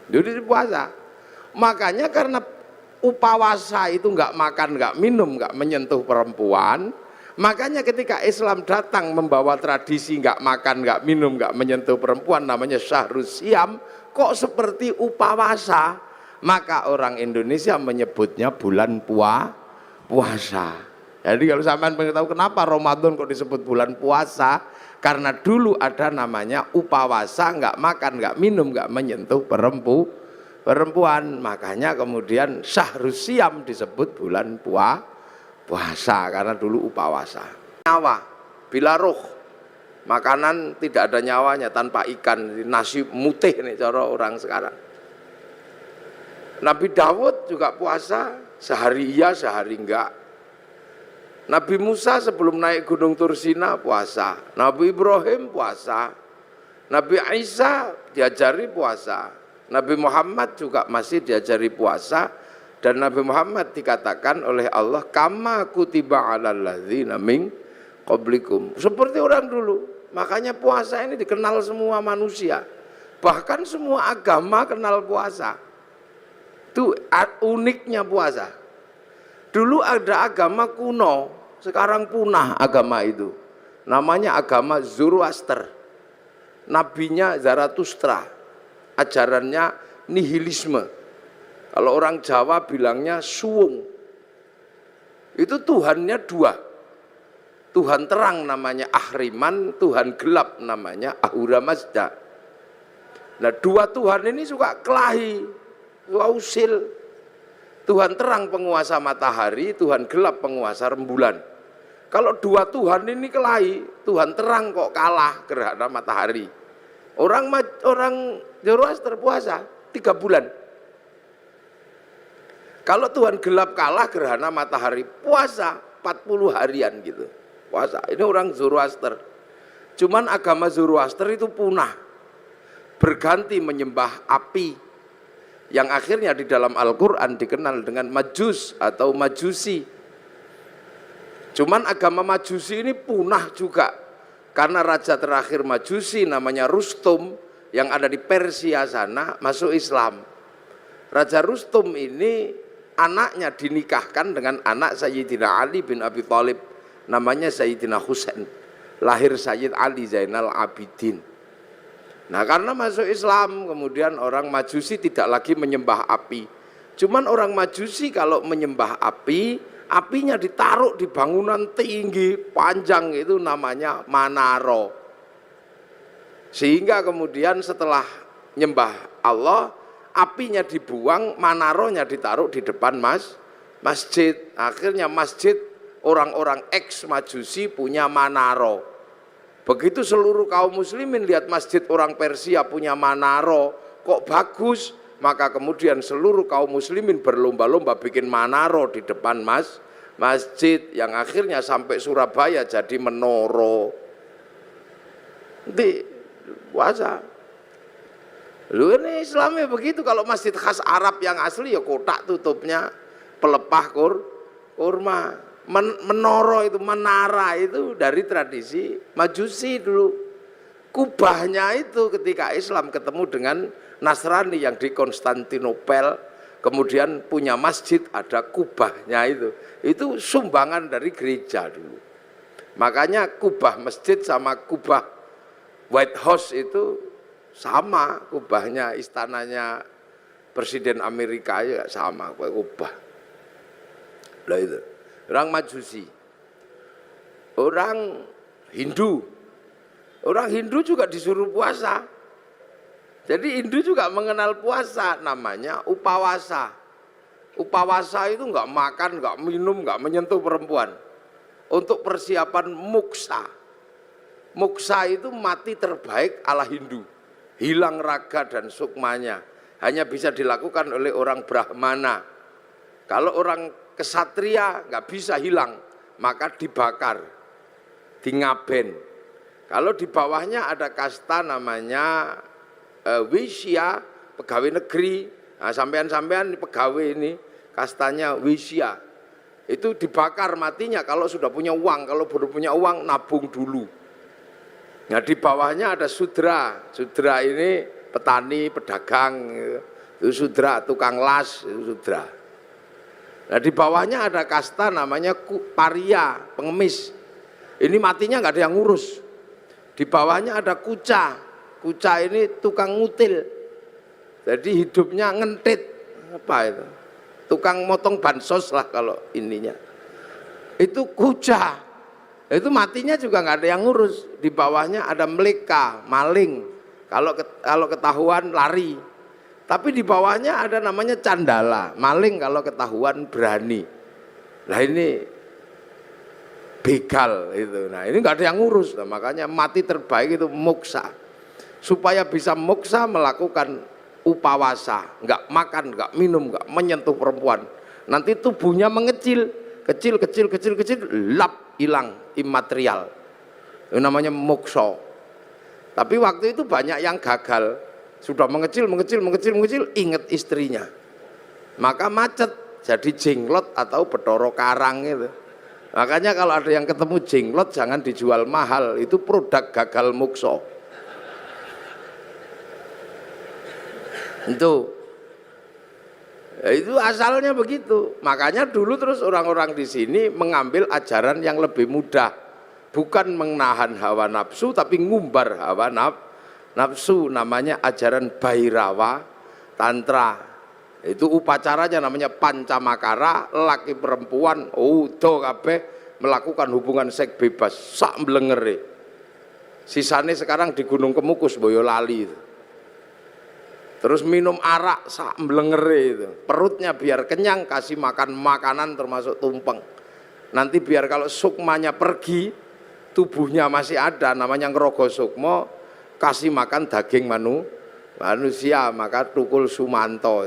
Jadi puasa. Makanya karena upawasa itu nggak makan, nggak minum, nggak menyentuh perempuan, makanya ketika Islam datang membawa tradisi nggak makan, nggak minum, nggak menyentuh perempuan, namanya Syahrus Siam, kok seperti upawasa, maka orang Indonesia menyebutnya bulan puasa. Jadi kalau sampean pengen tahu kenapa Ramadan kok disebut bulan puasa, karena dulu ada namanya upawasa, nggak makan, nggak minum, nggak menyentuh perempuan, makanya kemudian Syahrus Siam disebut bulan puasa karena dulu upawasa. Nyawa bila roh, makanan tidak ada nyawanya tanpa ikan, nasi mutih nih cara orang sekarang. Nabi Dawud juga puasa, sehari iya sehari enggak. Nabi Musa sebelum naik gunung Tursina puasa, Nabi Ibrahim puasa, Nabi Isa diajari puasa, Nabi Muhammad juga masih diajari puasa, dan Nabi Muhammad dikatakan oleh Allah kama kutiba alal ladzina min qablikum, seperti orang dulu. Makanya puasa ini dikenal semua manusia, bahkan semua agama kenal puasa. Itu uniknya puasa. Dulu ada agama kuno, sekarang punah agama itu. Namanya agama Zoroaster. Nabinya Zarathustra. Ajarannya nihilisme. Kalau orang Jawa bilangnya suwung. Itu Tuhannya dua. Tuhan terang namanya Ahriman, Tuhan gelap namanya Ahura Mazda. Nah, dua Tuhan ini suka kelahi, suka usil. Tuhan terang penguasa matahari, Tuhan gelap penguasa rembulan. Kalau dua Tuhan ini kelahi, Tuhan terang kok kalah gerhana matahari. Orang Zoroaster puasa 3 bulan. Kalau Tuhan gelap kalah gerhana matahari, puasa 40 harian gitu. Puasa. Ini orang Zoroaster. Cuman agama Zoroaster itu punah. Berganti menyembah api. Yang akhirnya di dalam Al-Quran dikenal dengan Majus atau Majusi. Cuman agama Majusi ini punah juga. Karena raja terakhir Majusi namanya Rustum yang ada di Persia sana masuk Islam. Raja Rustum ini anaknya dinikahkan dengan anak Sayyidina Ali bin Abi Thalib. Namanya Sayyidina Husain. Lahir Sayyid Ali Zainal Abidin. Nah, karena masuk Islam, kemudian orang Majusi tidak lagi menyembah api. Cuman orang Majusi kalau menyembah api, apinya ditaruh di bangunan tinggi, panjang, itu namanya manaro. Sehingga kemudian setelah nyembah Allah, apinya dibuang, manaronya ditaruh di depan masjid. Akhirnya masjid orang-orang ex-Majusi punya manaro. Begitu seluruh kaum muslimin lihat masjid orang Persia punya manaro, kok bagus, maka kemudian seluruh kaum muslimin berlomba-lomba bikin manaro di depan masjid, yang akhirnya sampai Surabaya jadi menoro. Di puasa. Lu ini Islamnya begitu. Kalau masjid khas Arab yang asli ya kotak tutupnya pelepah kurma. Menoro itu, menara itu dari tradisi Majusi dulu. Kubahnya itu ketika Islam ketemu dengan Nasrani yang di Konstantinopel, kemudian punya masjid, ada kubahnya itu sumbangan dari gereja dulu. Makanya kubah masjid sama kubah White House itu sama, kubahnya istananya Presiden Amerika ya sama kubah. Lah itu orang Majusi. Orang Hindu juga disuruh puasa. Jadi Hindu juga mengenal puasa, namanya upawasa. Upawasa itu enggak makan, enggak minum, enggak menyentuh perempuan. Untuk persiapan muksa. Muksa itu mati terbaik ala Hindu. Hilang raga dan sukmanya. Hanya bisa dilakukan oleh orang Brahmana. Kalau orang kesatria nggak bisa hilang, maka dibakar, dingaben. Kalau di bawahnya ada kasta namanya Wisya, pegawai negeri. Nah, sampean-sampean pegawai ini kastanya Wisya. Itu dibakar matinya kalau sudah punya uang. Kalau belum punya uang nabung dulu. Nah, di bawahnya ada Sudra. Sudra ini petani, pedagang, itu sudra, tukang las, itu sudra. Nah di bawahnya ada kasta namanya paria, pengemis. Ini matinya nggak ada yang ngurus. Di bawahnya ada kuca. Kuca ini tukang ngutil. Jadi hidupnya ngentit. Apa itu? Tukang motong bansos lah kalau ininya. Itu kuca. Itu matinya juga nggak ada yang ngurus. Di bawahnya ada meleka, maling. Kalau ketahuan lari. Tapi di bawahnya ada namanya candala, maling kalau ketahuan berani. Nah ini begal itu. Nah ini nggak ada yang ngurus. Nah, makanya mati terbaik itu moksa. Supaya bisa moksa melakukan upawasa, nggak makan, nggak minum, nggak menyentuh perempuan. Nanti tubuhnya mengecil, kecil, lap, hilang, imaterial. Itu namanya moksa. Tapi waktu itu banyak yang gagal. Sudah mengecil, ingat istrinya. Maka macet, jadi jenglot atau Bathara Karang itu. Makanya kalau ada yang ketemu jenglot jangan dijual mahal, itu produk gagal moksa. Itu asalnya begitu. Makanya dulu terus orang-orang di sini mengambil ajaran yang lebih mudah. Bukan menahan hawa nafsu tapi ngumbar hawa nafsu, namanya ajaran Bhairawa Tantra. Itu upacaranya namanya pancamakara, laki perempuan udah kabeh melakukan hubungan seks bebas sak mblengere. Sisane sekarang di Gunung Kemukus Boyolali itu. Terus minum arak sak mblengere itu. Perutnya biar kenyang, kasih makan makanan termasuk tumpeng. Nanti biar kalau sukmanya pergi, tubuhnya masih ada, namanya ngerogo sukmo. Kasih makan daging manusia, maka tukul sumanto.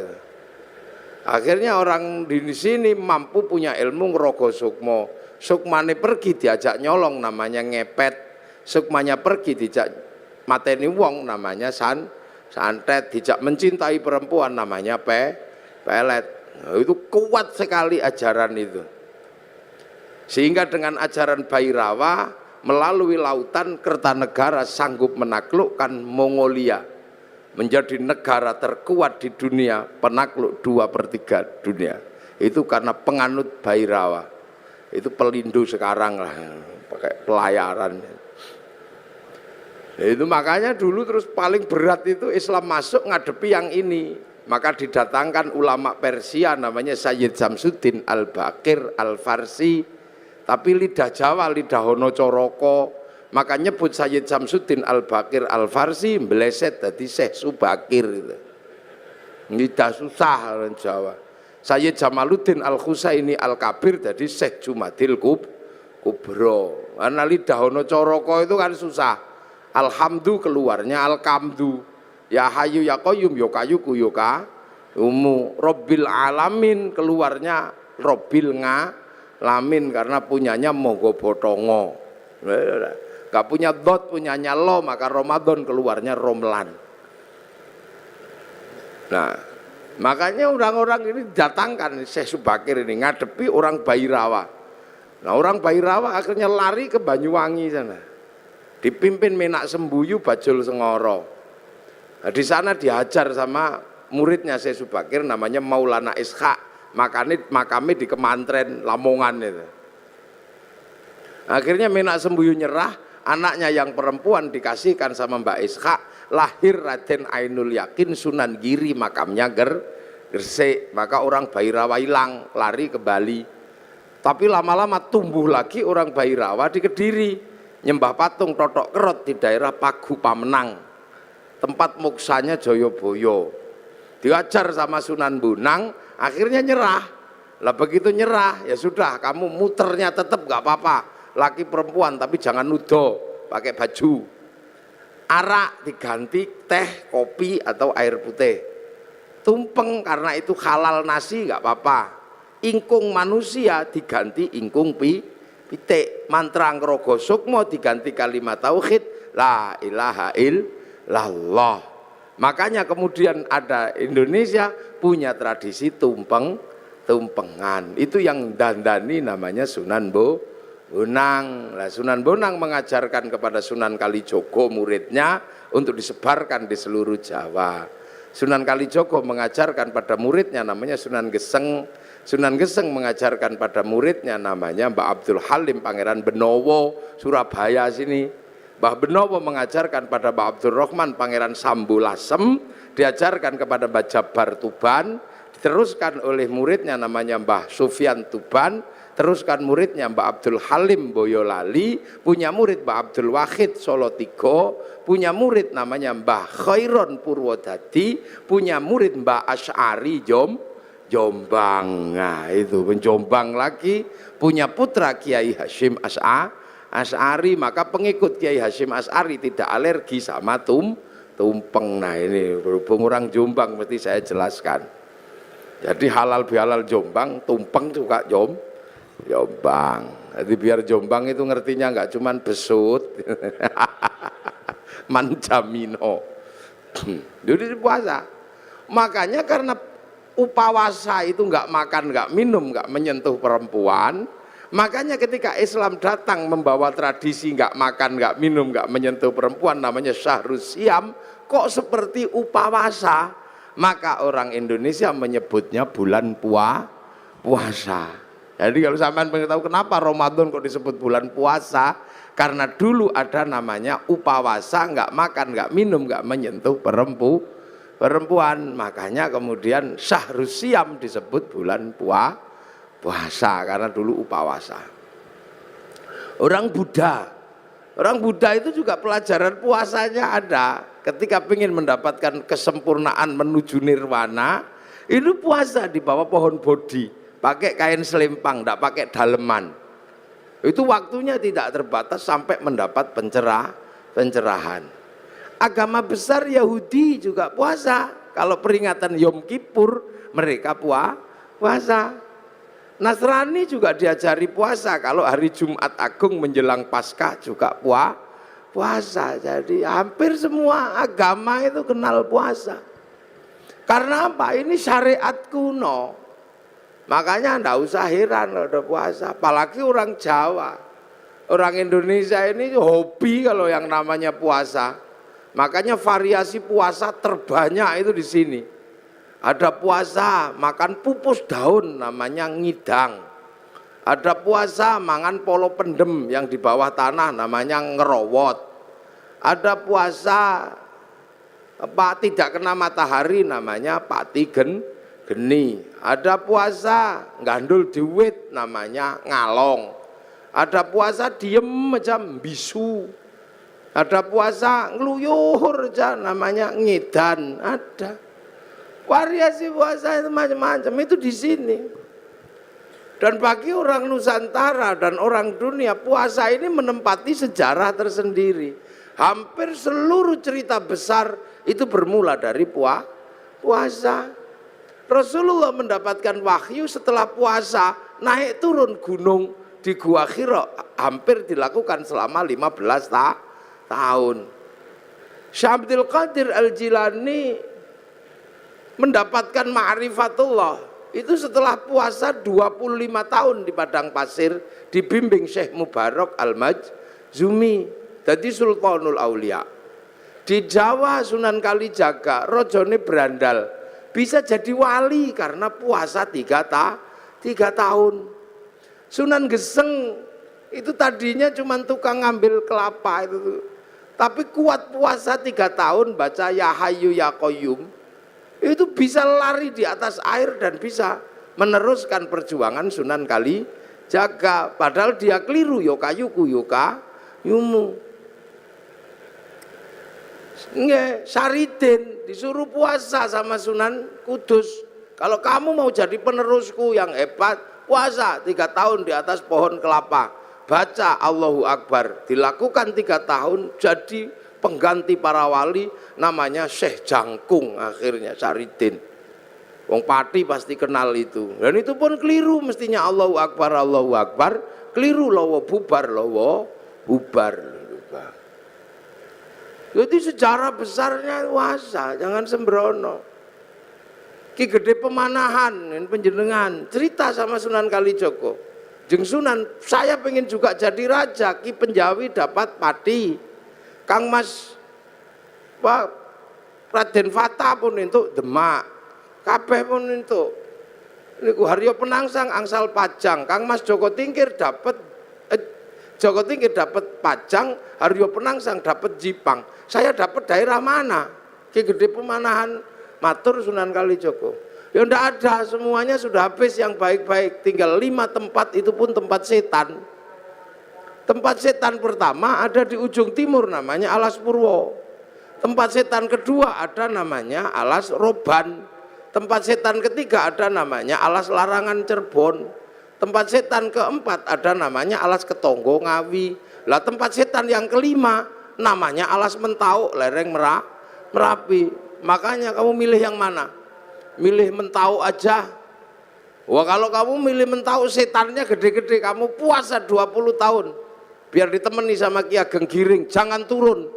Akhirnya orang di sini mampu punya ilmu ngerogo sukmo. Sukmane pergi diajak nyolong, namanya ngepet. Sukmanya pergi diajak mateni wong, namanya santet. Dijak mencintai perempuan, namanya pelet. Nah, itu kuat sekali ajaran itu. Sehingga dengan ajaran Bhairawa melalui lautan Kertanegara sanggup menaklukkan Mongolia, menjadi negara terkuat di dunia, penakluk 2/3 dunia. Itu karena penganut Bhairawa. Itu pelindung sekarang lah, pakai pelayaran. Itu makanya dulu terus paling berat itu Islam masuk ngadepi yang ini. Maka didatangkan ulama Persia namanya Sayyid Samsuddin Al-Baqir Al-Farsi. Tapi lidah Jawa, lidah Hono Coroko, maka nyebut Sayyid Samsuddin Al-Baqir Al-Farsi mbleset dadi Syekh Subakir itu. Lidah susah orang Jawa. Sayyid Jamaluddin Al-Husaini Al-Kabir dadi Syekh Jumadil Kubro. Karena lidah Hono Coroko itu kan susah. Alhamdu keluarnya Al-Kamdu. Ya Hayu ya Qayyum ya Kayuku ya Umu. Robbil Alamin keluarnya Robbil Lamin karena punyanya Mogo Botongo. Gak punya dot, punyanya lo, maka Ramadan keluarnya Romlan. Nah, makanya orang-orang ini datangkan Syekh Subakir ini ngadepi orang Bhairawa. Nah, orang Bhairawa akhirnya lari ke Banyuwangi sana. Dipimpin Menak Sembuyu Bajul Sengoro. Nah, di sana diajar sama muridnya Syekh Subakir namanya Maulana Ishaq. Makamnya di Kemantren Lamongan itu. Akhirnya Menak Sembuyu nyerah, anaknya yang perempuan dikasihkan sama Mbak Ishak, lahir Raden Ainul Yakin Sunan Giri, makamnya Gresik. Maka orang Bhairawa hilang, lari ke Bali. Tapi lama-lama tumbuh lagi orang Bhairawa di Kediri, nyembah patung Totok Kerot di daerah Pagu Pamenang, tempat moksanya Joyoboyo. Diajar sama Sunan Bonang. Akhirnya nyerah. Lah begitu nyerah, ya sudah, kamu muternya tetap gak apa-apa. Laki perempuan tapi jangan nudo, pakai baju. Arak diganti teh, kopi atau air putih. Tumpeng karena itu halal nasi gak apa-apa. Ingkung manusia diganti ingkung pitik. Mantra ngrogo sukmo diganti kalimat tauhid la ilaha illallah. Makanya kemudian ada Indonesia punya tradisi tumpengan. Itu yang dandani namanya Sunan Bonang. Nah, Sunan Bonang mengajarkan kepada Sunan Kalijogo muridnya untuk disebarkan di seluruh Jawa. Sunan Kalijogo mengajarkan pada muridnya namanya Sunan Geseng. Sunan Geseng mengajarkan pada muridnya namanya Mbah Abdul Halim Pangeran Benowo Surabaya sini. Mbah Benowo mengajarkan pada Mbah Abdul Rahman Pangeran Sambulasem, diajarkan kepada Mbah Jabar Tuban, diteruskan oleh muridnya namanya Mbah Sufyan Tuban, teruskan muridnya Mbah Abdul Halim Boyolali, punya murid Mbah Abdul Wahid Solo Tigo, punya murid namanya Mbah Khairon Purwodadi, punya murid Mbah Asy'ari Jombang. Nah itu Jombang lagi, punya putra Kiai Hasyim Asy'ari, maka pengikut Kiai Hasyim Asy'ari tidak alergi sama tumpeng. Nah ini berhubung orang Jombang mesti saya jelaskan. Jadi halal bihalal Jombang, tumpeng juga Jombang. Jadi biar Jombang itu ngertinya nggak cuman besut, manjamino. Jadi puasa. Makanya karena upawasa itu nggak makan, nggak minum, nggak menyentuh perempuan. Makanya ketika Islam datang membawa tradisi nggak makan, nggak minum, nggak menyentuh perempuan, namanya Syahrus Siam, kok seperti upawasa. Maka orang Indonesia menyebutnya bulan puasa. Jadi kalau sampean pengen tahu kenapa Ramadan kok disebut bulan puasa, karena dulu ada namanya upawasa, nggak makan, nggak minum, nggak menyentuh perempuan. Makanya kemudian Syahrus Siam disebut bulan puasa karena dulu upawasa. Orang Buddha itu juga pelajaran puasanya ada. Ketika ingin mendapatkan kesempurnaan menuju nirwana, itu puasa di bawah pohon bodhi, pakai kain selempang, tidak pakai daleman. Itu waktunya tidak terbatas sampai mendapat pencerahan. Agama besar Yahudi juga puasa. Kalau peringatan Yom Kippur mereka puasa. Nasrani juga diajari puasa. Kalau hari Jumat Agung menjelang Paskah juga puasa. Jadi hampir semua agama itu kenal puasa. Karena apa? Ini syariat kuno. Makanya enggak usah heran kalau ada puasa. Apalagi orang Jawa. Orang Indonesia ini hobi kalau yang namanya puasa. Makanya variasi puasa terbanyak itu di sini. Ada puasa makan pupus daun namanya ngidang. Ada puasa mangan polo pendem yang di bawah tanah namanya ngerowot. Ada puasa tidak kena matahari namanya pati geni. Ada puasa gandul diwit namanya ngalong. Ada puasa diem macam bisu. Ada puasa ngeluyur aja namanya ngedan. Ada variasi puasa itu macam-macam itu di sini. Dan bagi orang Nusantara dan orang dunia, puasa ini menempati sejarah tersendiri. Hampir seluruh cerita besar itu bermula dari puasa. Rasulullah mendapatkan wahyu setelah puasa, naik turun gunung di Gua Hira hampir dilakukan selama 15 tahun. Syekh Abdul Qadir Al-Jilani mendapatkan ma'rifatullah itu setelah puasa 25 tahun di padang pasir dibimbing Syekh Mubarak Al-Majzumi jadi Sultanul Aulia. Di Jawa Sunan Kalijaga rojone berandal bisa jadi wali karena puasa 3 tahun. Sunan Geseng itu tadinya cuma tukang ngambil kelapa itu, tapi kuat puasa 3 tahun baca Ya Hayyu Ya Qayyum. Itu bisa lari di atas air dan bisa meneruskan perjuangan Sunan Kalijaga. Padahal dia keliru, yokayuku yokayumu. Nggak, Saridin disuruh puasa sama Sunan Kudus. Kalau kamu mau jadi penerusku yang hebat, puasa 3 tahun di atas pohon kelapa. Baca Allahu Akbar, dilakukan 3 tahun jadi pengganti para wali namanya Syekh Jangkung akhirnya Saridin. Wong Pati pasti kenal itu. Dan itu pun keliru mestinya Allahu Akbar, keliru lawa bubar. Jadi sejarah besarnya puasa, jangan sembrono. Ki Gede Pemanahan penjenengan cerita sama Sunan Kalijogo. Jeng Sunan, saya pengen juga jadi raja. Ki Penjawi dapat pati, Kang Mas Pak Raden Fata pun entuk Demak, kabeh pun entuk. Niku Haryo Penangsang angsal Pajang, Kang Mas Joko Tingkir dapat Pajang, Haryo Penangsang dapat Jipang. Saya dapat daerah mana? Ki Gede Pemanahan, matur Sunan Kalijogo. Ya enggak ada, semuanya sudah habis yang baik-baik. Tinggal 5 tempat, itu pun tempat setan. Tempat setan pertama ada di ujung timur, namanya Alas Purwo. Tempat setan kedua ada namanya Alas Roban. Tempat setan ketiga ada namanya Alas Larangan Cirebon. Tempat setan keempat ada namanya Alas Ketonggo Ngawi. Lah tempat setan yang kelima namanya Alas Mentau lereng Merapi. Makanya kamu milih yang mana? Milih Mentau aja. Wah, kalau kamu milih Mentau, setannya gede-gede, kamu puasa 20 tahun biar ditemani sama Ki Ageng Giring, jangan turun.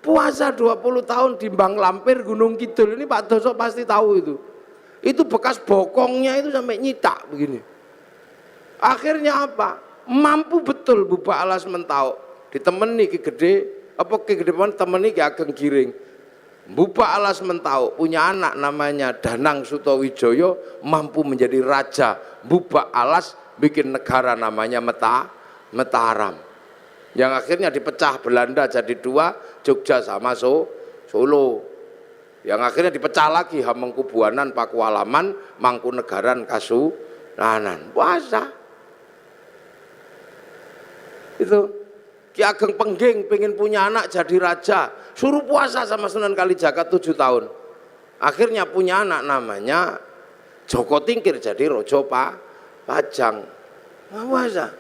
Puasa 20 tahun di Bang Lampir Gunung Kidul. Ini Pak Doso pasti tahu itu bekas bokongnya itu sampai nyitak begini. Akhirnya apa? Mampu betul Bubak Alas Mentau ditemani Ki Gede temani Ki Ageng Giring. Bubak Alas Mentau punya anak namanya Danang Sutawijoyo, mampu menjadi raja. Bubak Alas bikin negara namanya Mataram, yang akhirnya dipecah Belanda jadi 2, Jogja sama Solo, yang akhirnya dipecah lagi Hamengkubuanan, Pakualaman, Mangkunegaran, Kasunanan. Puasa itu. Ki Ageng Pengging pengen punya anak jadi raja, suruh puasa sama Sunan Kalijaga 7 tahun. Akhirnya punya anak namanya Joko Tingkir jadi Rojo Pajang. Puasa.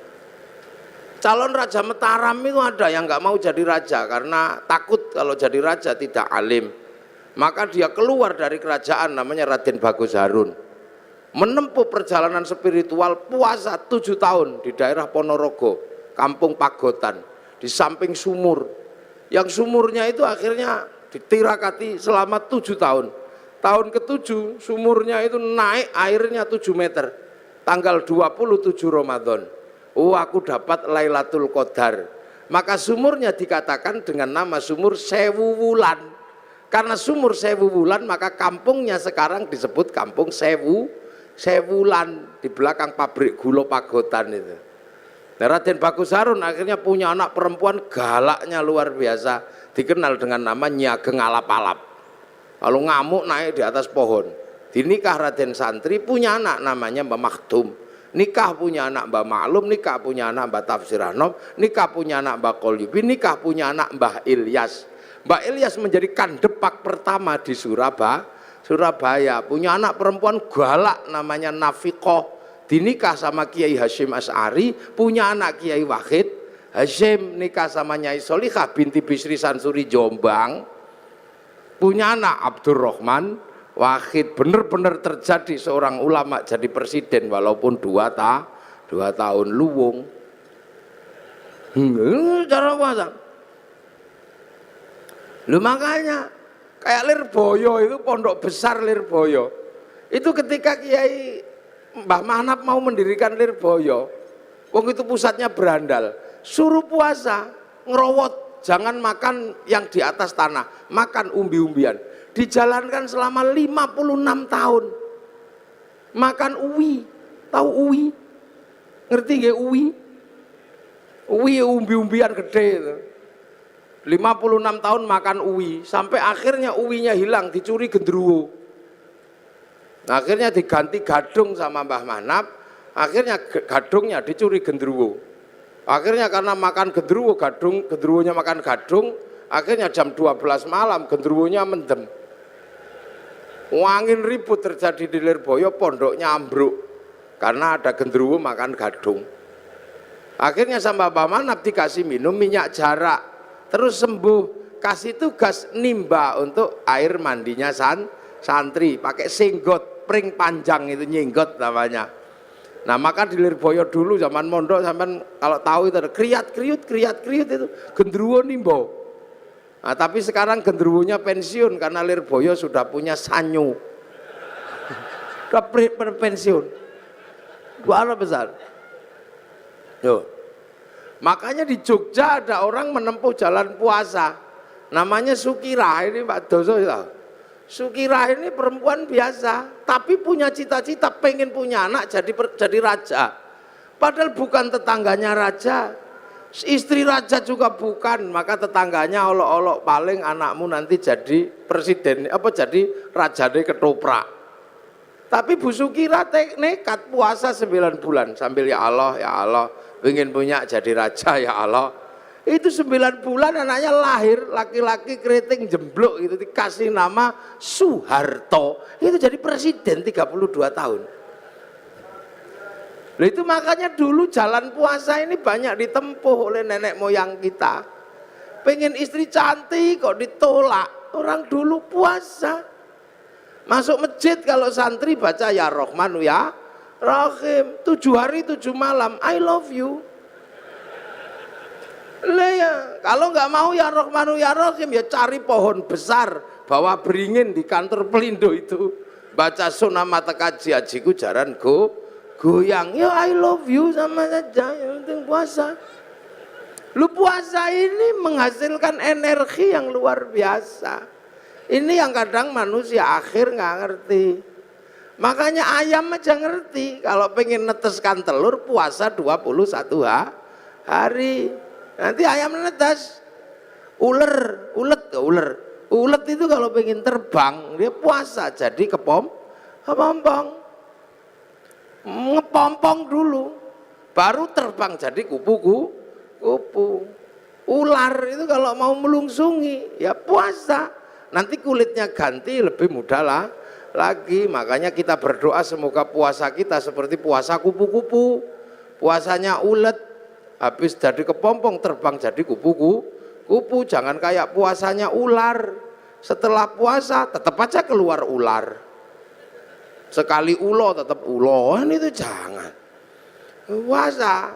Calon Raja Mataram itu ada yang nggak mau jadi raja karena takut kalau jadi raja tidak alim. Maka dia keluar dari kerajaan, namanya Raden Bagus Harun. Menempuh perjalanan spiritual, puasa 7 tahun di daerah Ponorogo, Kampung Pagotan, di samping sumur. Yang sumurnya itu akhirnya ditirakati selama 7 tahun. Tahun ke-7 sumurnya itu naik airnya 7 meter. Tanggal 27 Ramadan. Oh, aku dapat Lailatul Qadar. Maka sumurnya dikatakan dengan nama sumur Sewu Wulan. Karena sumur Sewu Wulan, maka kampungnya sekarang disebut Kampung Sewulan, di belakang pabrik gula Pagotan itu. Nah, Raden Bagus Harun akhirnya punya anak perempuan galaknya luar biasa, dikenal dengan nama Nyi Ageng Alap-alap. Kalau ngamuk naik di atas pohon. Dinikah Raden Santri, punya anak namanya Mbah Maktum. Nikah punya anak Mbah Maklum, nikah punya anak Mbah Tafsir Anom, nikah punya anak Mbah Qolyubi, nikah punya anak Mbah Ilyas. Mbah Ilyas menjadi kandepak pertama di Surabaya. Punya anak perempuan galak namanya Nafikoh. Dinikah sama Kiai Hasyim Asy'ari, punya anak Kiai Wahid Hasyim, nikah sama Nyai Solikah binti Bisri Sansuri Jombang, punya anak Abdurrahman Wahid. Benar-benar terjadi seorang ulama jadi presiden walaupun 2 tahun luwung. Cara puasa. Lu makanya kayak Lirboyo itu, pondok besar Lirboyo itu ketika Kiai Mbah Manap mau mendirikan Lirboyo, wong itu pusatnya berandal, suruh puasa, ngerowot, jangan makan yang di atas tanah, makan umbi-umbian. Dijalankan selama 56 tahun. Makan uwi, tahu uwi? Ngerti nggih uwi? Uwi umbi-umbian gede itu. 56 tahun makan uwi, sampai akhirnya uwinya hilang, dicuri gendruwo. Nah, akhirnya diganti gadung sama Mbah Manap, akhirnya gadungnya dicuri gendruwo. Akhirnya karena makan gendruwo, gendruwonya makan gadung, akhirnya jam 12 malam gendruwonya mendem. Angin ribut terjadi di Lirboyo, pondoknya ambruk karena ada gendruwo makan gadung. Akhirnya sama Mbah Manap dikasih minum minyak jarak, terus sembuh. Kasih tugas nimba untuk air mandinya santri, pakai singgot, pring panjang itu, nyinggot namanya. Nah, maka di Lirboyo dulu zaman mondok, sampean kalau tahu itu ada kriat-kriut itu gendruwo nimbo. Nah, tapi sekarang gendruwonya pensiun karena Lirboyo sudah punya sanyu. Sudah pensiun. Dua anak besar. Yo. Makanya di Jogja ada orang menempuh jalan puasa. Namanya Sukirah, ini Pak Doso ya. Sukirah ini perempuan biasa, tapi punya cita-cita pengen punya anak jadi raja. Padahal bukan tetangganya raja, istri raja juga bukan, maka tetangganya olok-olok paling anakmu nanti jadi presiden, jadi raja deh ketoprak. Tapi Bu Sukirah nekat puasa 9 bulan sambil ya Allah, pengen punya jadi raja ya Allah. Itu 9 bulan anaknya lahir, laki-laki keriting jemblok itu dikasih nama Soeharto. Itu jadi presiden 32 tahun. Nah, itu makanya dulu jalan puasa ini banyak ditempuh oleh nenek moyang kita. Pengen istri cantik kok ditolak. Orang dulu puasa. Masuk masjid kalau santri baca ya Rahmanu ya Rahim, 7 hari 7 malam, I love you. Lah ya, kalau nggak mau ya Rahmanu ya Rahim ya cari pohon besar, bawa beringin di kantor Pelindo itu, baca sunah mata kaji ajiku jaran goyang, ya I love you sama saja, yang penting puasa. Lu puasa ini menghasilkan energi yang luar biasa. Ini yang kadang manusia akhir nggak ngerti. Makanya ayam aja ngerti, kalau pengen neteskan telur puasa 21 hari. Nanti ayam netes. Ulet itu kalau pengen terbang dia puasa jadi kepompong. Ngepompong dulu, baru terbang jadi kupu. Ular itu kalau mau melungsungi ya puasa. Nanti kulitnya ganti lebih mudah lagi. Makanya kita berdoa semoga puasa kita seperti puasa kupu-kupu. Puasanya ulet, habis jadi kepompong terbang jadi kupu. Jangan kayak puasanya ular. Setelah puasa tetap aja keluar ular. Sekali ulo tetap ulo, itu jangan. Puasa.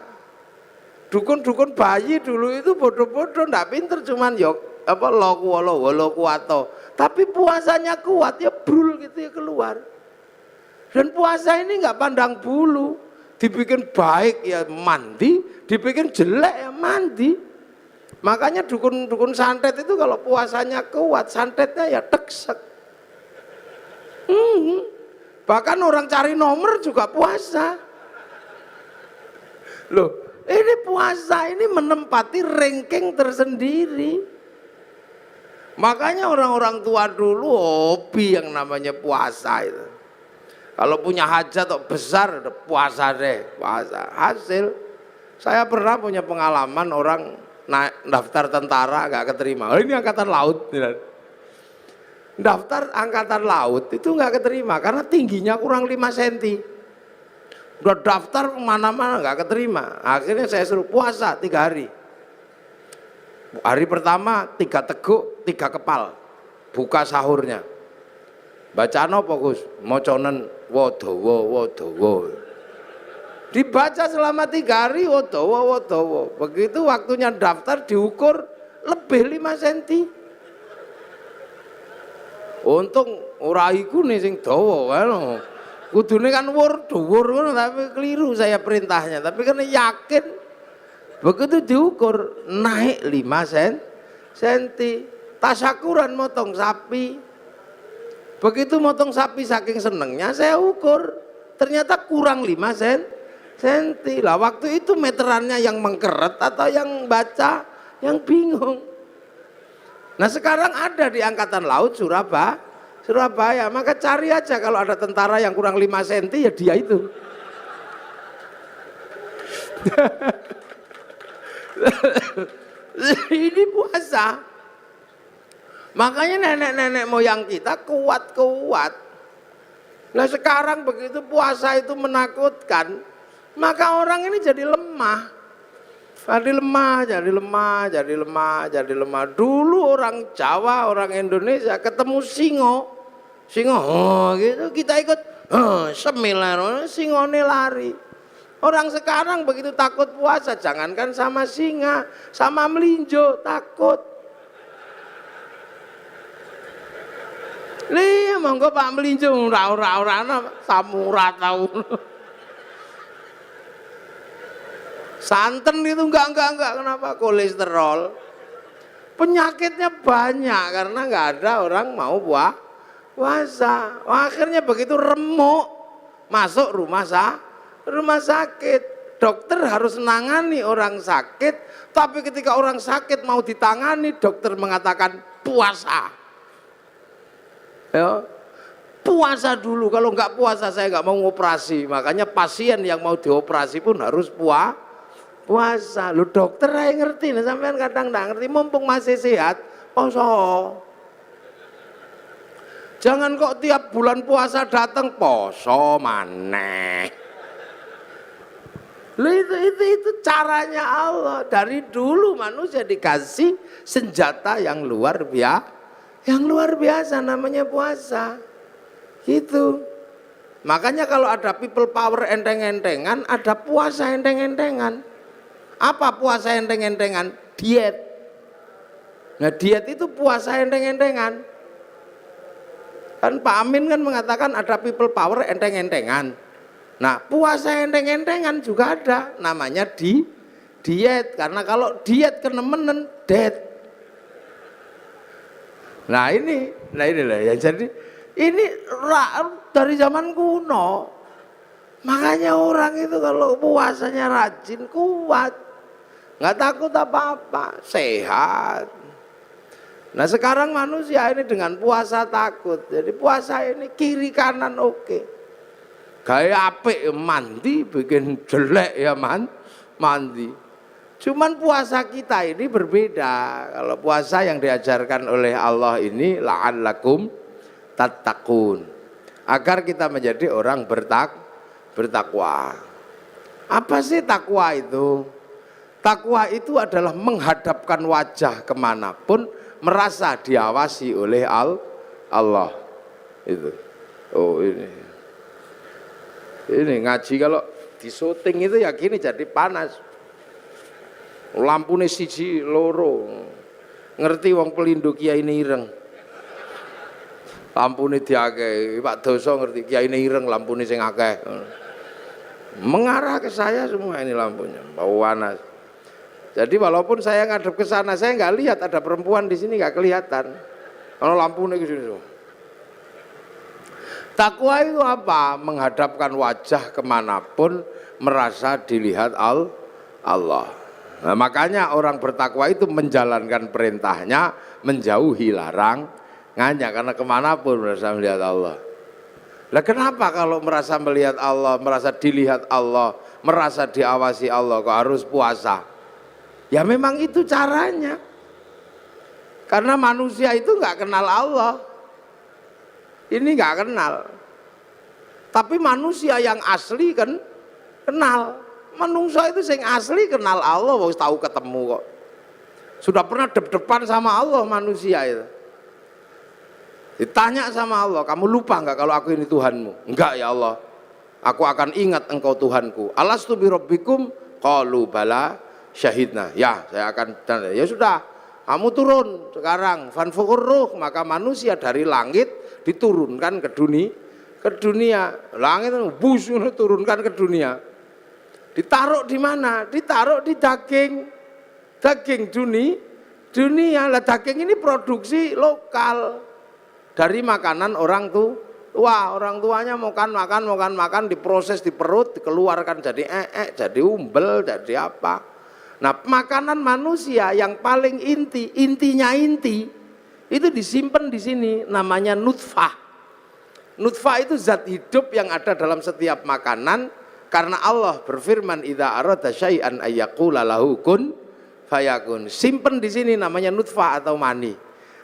Dukun-dukun bayi dulu itu bodoh-bodoh, ndak pinter, cuman yok lokuato. Tapi puasanya kuat ya brul gitu ya keluar. Dan puasa ini nggak pandang bulu, dibikin baik ya mandi, dibikin jelek ya mandi. Makanya dukun-dukun santet itu kalau puasanya kuat, santetnya ya teksek. Bahkan orang cari nomor juga puasa. Loh, ini puasa ini menempati ranking tersendiri. Makanya orang-orang tua dulu hobi yang namanya puasa itu. Kalau punya hajat atau besar puasa deh, puasa. Hasil saya pernah punya pengalaman orang daftar tentara gak keterima. Oh, ini angkatan laut. Daftar angkatan laut itu gak keterima karena tingginya kurang 5 cm. Udah daftar kemana-mana gak keterima. Akhirnya saya suruh puasa 3 hari. Hari pertama 3 teguk 3 kepal, buka sahurnya. Bacaan apa Gus? Moconen wodowo. Dibaca selama 3 hari wodowo. Begitu waktunya daftar diukur lebih 5 cm. Untung ora iku nih sing dawa kan. Kudune kan dhuwur ngono tapi keliru saya perintahnya. Tapi kan yakin. Begitu diukur naik 5 cm. Tasyakuran motong sapi. Begitu motong sapi saking senengnya saya ukur. Ternyata kurang 5 cm. Lah waktu itu meterannya yang mengkeret atau yang baca yang bingung. Nah sekarang ada di Angkatan Laut Surabaya. Maka cari aja kalau ada tentara yang kurang 5 cm ya dia itu. Ini puasa. Makanya nenek-nenek moyang kita kuat. Nah sekarang begitu puasa itu menakutkan, maka orang ini jadi lemah. Jadi lemah. Dulu orang Jawa, orang Indonesia ketemu singo gitu kita ikut semilar, singone lari. Orang sekarang begitu takut puasa, jangankan sama singa, sama melinjo takut. Nih, monggo Pak melinjo ora samura tau. Santen itu enggak, kenapa? Kolesterol. Penyakitnya banyak karena enggak ada orang mau puasa. Akhirnya begitu remuk masuk rumah sakit. Dokter harus menangani orang sakit, tapi ketika orang sakit mau ditangani, dokter mengatakan puasa. Ya, puasa dulu, kalau enggak puasa saya enggak mau operasi. Makanya pasien yang mau dioperasi pun harus puasa. Lu dokter aja ngerti, nah sampean kadang enggak ngerti, mumpung masih sehat, poso. Jangan kok tiap bulan puasa datang poso maneh. Itu caranya Allah. Dari dulu manusia dikasih senjata yang luar biasa namanya puasa. Gitu. Makanya kalau ada people power enteng-entengan, ada puasa enteng-entengan. Apa puasa enteng-entengan? Diet. Nah, diet itu puasa enteng-entengan. Kan Pak Amin kan mengatakan ada people power enteng-entengan. Nah, puasa enteng-entengan juga ada, namanya diet. Karena kalau diet kenemenen dead. Nah ini lah ya. Jadi ini dari zaman kuno. Makanya orang itu kalau puasanya rajin, kuat, nggak takut apa-apa, sehat. Nah sekarang manusia ini dengan puasa takut. Jadi puasa ini kiri kanan oke. Gaya apik mandi, bikin jelek ya mandi. Cuman puasa kita ini berbeda. Kalau puasa yang diajarkan oleh Allah ini la'allakum tattaqun, agar kita menjadi orang bertakwa. Apa sih takwa itu? Takwa itu adalah menghadapkan wajah kemanapun, merasa diawasi oleh Allah. Itu. Oh ini ngaji kalau di syuting itu ya gini jadi panas. Lampune siji loro. Ngerti wong pelindung Kiai ireng. Lampune diakeh, Pak Doso ngerti Kiai ireng lampune sing akeh. Mengarah ke saya semua ini lampunya, bau panas. Jadi walaupun saya ngadep ke sana, saya nggak lihat ada perempuan di sini, nggak kelihatan. Kalau lampunya ke sini. Takwa itu apa? Menghadapkan wajah kemanapun, merasa dilihat Allah. Nah, makanya orang bertakwa itu menjalankan perintahnya, menjauhi larangannya, karena kemanapun merasa melihat Allah. Lah kenapa kalau merasa melihat Allah, merasa dilihat Allah, merasa diawasi Allah kok harus puasa? Ya memang itu caranya. Karena manusia itu nggak kenal Allah. Ini nggak kenal. Tapi manusia yang asli kan kenal. Manusia itu yang asli kenal Allah, harus tahu ketemu kok. Sudah pernah dep-depan sama Allah manusia itu. Ditanya sama Allah, kamu lupa nggak kalau aku ini Tuhanmu? Enggak ya Allah, aku akan ingat engkau Tuhanku. Alastu bi rabbikum? Qalu bala syahidna. Ya, saya akan. Ya sudah, kamu turun sekarang. Fanfukur ruh, maka manusia dari langit diturunkan ke dunia. Langit bus turunkan ke dunia. Ditaruh di mana? Ditaruh di daging dunia. Lah daging ini produksi lokal dari makanan orang tua. Orang tuanya makan diproses di perut, dikeluarkan jadi jadi umbel, jadi apa. Nah, makanan manusia yang paling intinya itu disimpan di sini, namanya nutfah. Nutfah itu zat hidup yang ada dalam setiap makanan, karena Allah berfirman idza arada syai'an ayyaqula lahu kun fayakun. Simpen di sini namanya nutfah atau mani.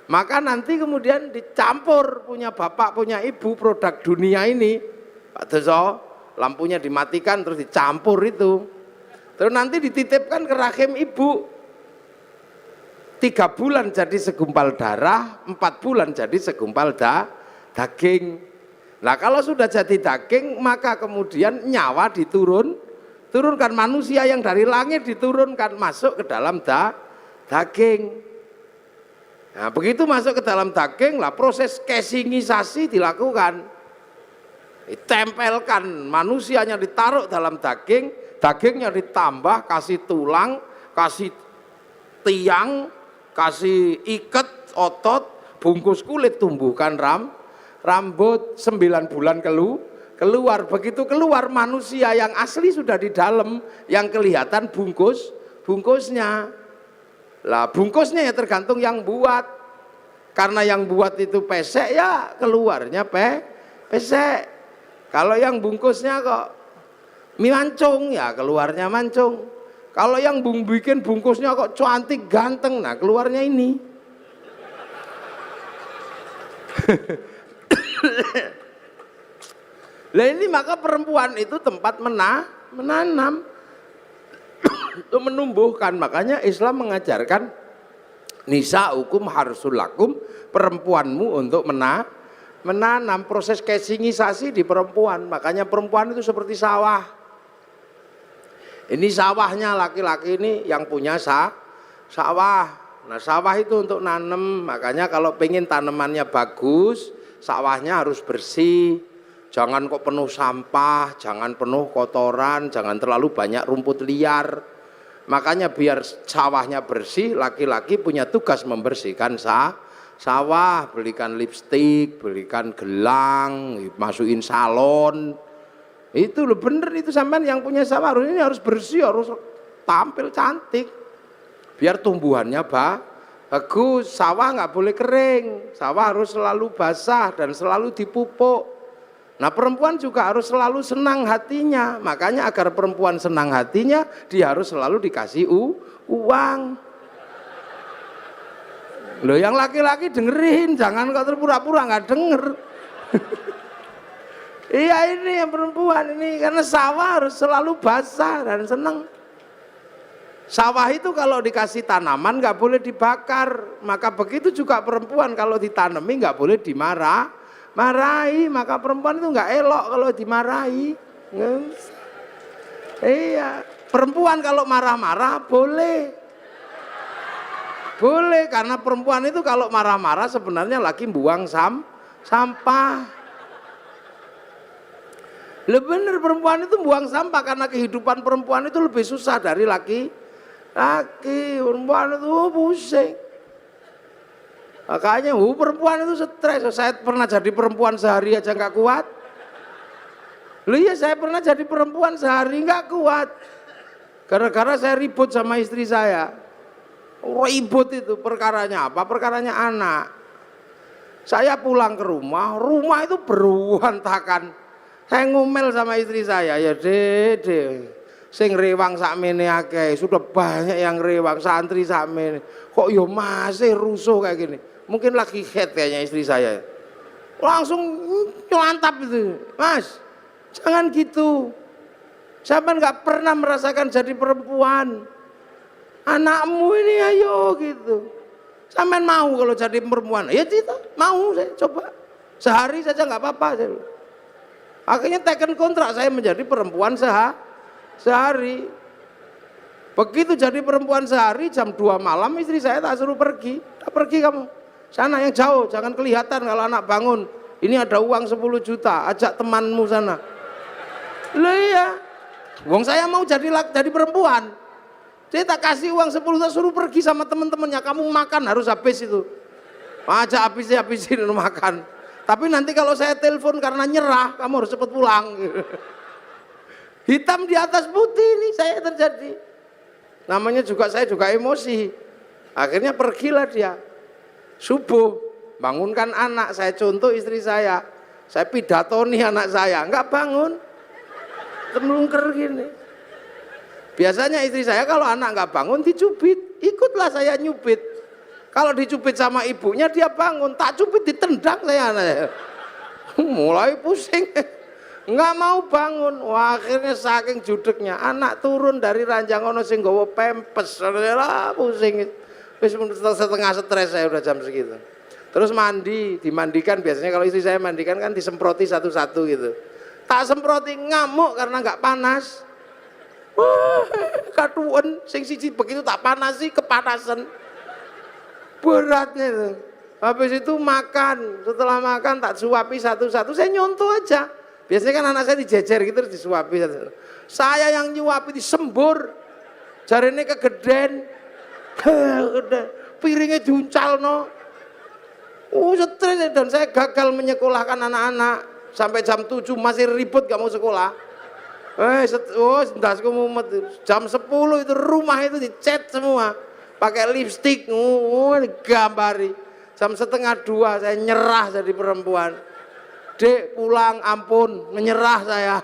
Maka nanti kemudian dicampur, punya bapak punya ibu, produk dunia ini Pak Doso, lampunya dimatikan terus dicampur itu. Terus nanti dititipkan ke rahim ibu. 3 bulan jadi segumpal darah, 4 bulan jadi segumpal daging. Nah kalau sudah jadi daging, maka kemudian nyawa turunkan, manusia yang dari langit diturunkan masuk ke dalam daging. Nah begitu masuk ke dalam daging, lah proses casingisasi dilakukan. Ditempelkan, manusianya ditaruh dalam daging, Dagingnya ditambah, kasih tulang, kasih tiang, kasih iket, otot, bungkus kulit, tumbuhkan rambut, 9 bulan keluar. Begitu keluar, manusia yang asli sudah di dalam, yang kelihatan bungkusnya. Lah bungkusnya ya tergantung yang buat. Karena yang buat itu pesek, ya keluarnya pesek. Kalau yang bungkusnya kok mancung, ya keluarnya mancung. Kalau yang bikin bungkusnya kok cantik ganteng, nah keluarnya ini. Lah ini maka perempuan itu tempat menanam untuk menumbuhkan. Makanya Islam mengajarkan nisa hukum harsul lakum, perempuanmu untuk menanam. Proses casingisasi di perempuan. Makanya perempuan itu seperti sawah. Ini sawahnya laki-laki ini yang punya sawah. Nah sawah itu untuk nanam. Makanya kalau pengen tanamannya bagus, sawahnya harus bersih. Jangan kok penuh sampah, jangan penuh kotoran, jangan terlalu banyak rumput liar. Makanya biar sawahnya bersih, laki-laki punya tugas membersihkan sawah. Belikan lipstik, belikan gelang, masukin salon. Itu loh bener, itu sampean yang punya sawah ini harus bersih, harus tampil cantik. Biar tumbuhannya bagus. Sawah nggak boleh kering, sawah harus selalu basah dan selalu dipupuk. Nah perempuan juga harus selalu senang hatinya. Makanya agar perempuan senang hatinya, dia harus selalu dikasih uang. Loh yang laki-laki dengerin, jangan kok terpura-pura nggak denger. Iya ini yang perempuan ini, karena sawah harus selalu basah dan senang. Sawah itu kalau dikasih tanaman nggak boleh dibakar. Maka begitu juga perempuan kalau ditanami nggak boleh marahi. Maka perempuan itu nggak elok kalau dimarahi. Iya, perempuan kalau marah-marah boleh. Boleh, karena perempuan itu kalau marah-marah sebenarnya lagi buang sampah. Lebih bener perempuan itu buang sampah, karena kehidupan perempuan itu lebih susah dari laki. Perempuan itu pusing. Makanya perempuan itu stres. Saya pernah jadi perempuan sehari aja nggak kuat. Loh iya, saya pernah jadi perempuan sehari nggak kuat. Gara-gara saya ribut sama istri saya. Ribut itu perkaranya apa? Perkaranya anak. Saya pulang ke rumah itu berantakan. Saya ngomel sama istri saya, ya Dede, sing rewang sakmene akeh, sudah banyak yang rewang, santri sakmene. Kok yo masih rusuh kayak gini? Mungkin lagi head kayaknya istri saya. Langsung nyelantap itu. Mas, jangan gitu. Sampai nggak pernah merasakan jadi perempuan. Anakmu ini ayo gitu. Sampai mau kalau jadi perempuan? Ya tidak, mau saya coba. Sehari saja nggak apa-apa saya. Akhirnya teken kontrak saya menjadi perempuan sehari. Begitu jadi perempuan sehari, jam 2 malam istri saya tak suruh pergi. Pergi kamu, sana yang jauh, jangan kelihatan kalau anak bangun. Ini ada uang 10 juta, ajak temanmu sana. Loh iya, wong saya mau jadi perempuan. Saya tak kasih uang 10 juta, suruh pergi sama teman-temannya. Kamu makan harus habis itu. Ajak habisin makan. Tapi nanti kalau saya telepon karena nyerah, kamu harus cepat pulang. Hitam di atas putih ini saya terjadi. Namanya juga saya juga emosi. Akhirnya pergilah dia. Subuh, bangunkan anak, saya contoh istri saya. Saya pidatoni anak saya, enggak bangun. Melungker gini. Biasanya istri saya kalau anak enggak bangun dicubit, ikutlah saya nyubit. Kalau dicubit sama ibunya dia bangun, tak cubit ditendang saya anaknya. Mulai pusing, nggak mau bangun. Wah, akhirnya saking judeknya anak turun dari ranjang ono sing nggawa pempes, lah pusing. Wis setengah stres saya udah jam segitu. Terus dimandikan biasanya kalau istri saya mandikan kan disemproti satu-satu gitu. Tak semproti ngamuk karena nggak panas. Wah, katuan sing siji begitu tak panas sih kepanasan. Beratnya itu. Habis itu makan, setelah makan tak suapi satu-satu, saya nyontoh aja. Biasanya kan anak saya dijejer gitu terus disuapi. Saya yang nyuapi disembur. Jarene kegeden. Piringnya diuncal no. Stres dan saya gagal menyekolahkan anak-anak. Sampai jam 7 masih ribut gak mau sekolah. Ndasku mumet. Jam 10 itu rumah itu dicat semua. Pakai lipstik, digambari. Jam 1:30 saya nyerah jadi perempuan. Dek pulang, ampun, menyerah saya.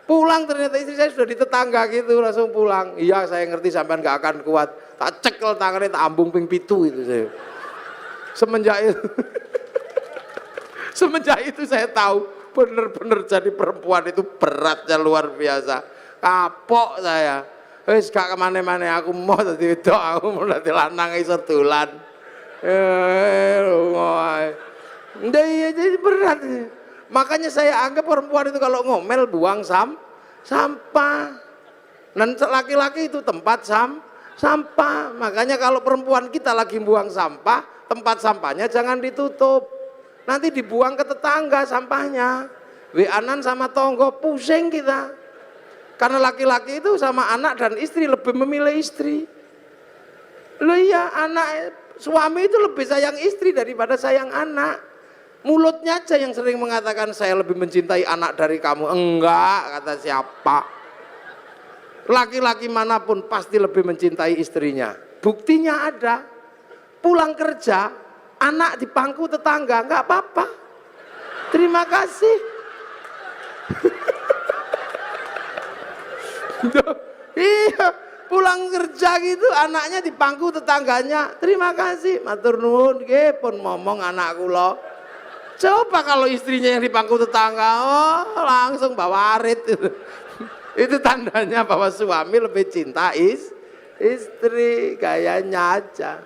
Pulang ternyata istri saya sudah di tetangga gitu, langsung pulang. Iya saya ngerti sampean gak akan kuat. Tak cekel tangannya, tak ambung ping pitu itu saya. Semenjak itu, semenjak itu saya tahu bener-bener jadi perempuan itu beratnya luar biasa. Kapok saya. Wis gak kemana-mana, aku mau dadi wedok, aku mau dadi lanang iso dolan. Iya jadi berat. Makanya saya anggap perempuan itu kalau ngomel buang sampah. Dan laki-laki itu tempat sampah. Makanya kalau perempuan kita lagi buang sampah, tempat sampahnya jangan ditutup. Nanti dibuang ke tetangga sampahnya. Weanan sama tonggo, pusing kita. Karena laki-laki itu sama anak dan istri lebih memilih istri. Loh iya, suami itu lebih sayang istri daripada sayang anak. Mulutnya aja yang sering mengatakan saya lebih mencintai anak dari kamu. Enggak, kata siapa? Laki-laki manapun pasti lebih mencintai istrinya. Buktinya ada. Pulang kerja, anak di bangku tetangga, enggak apa-apa. Terima kasih. Iya, pulang kerja gitu anaknya di bangku tetangganya. Terima kasih, matur nuwun nggih pun ngomong anak kula. Coba kalau istrinya yang di bangku tetangga, oh langsung bawa arit itu. Itu tandanya bahwa suami lebih cinta istri, gayanya aja.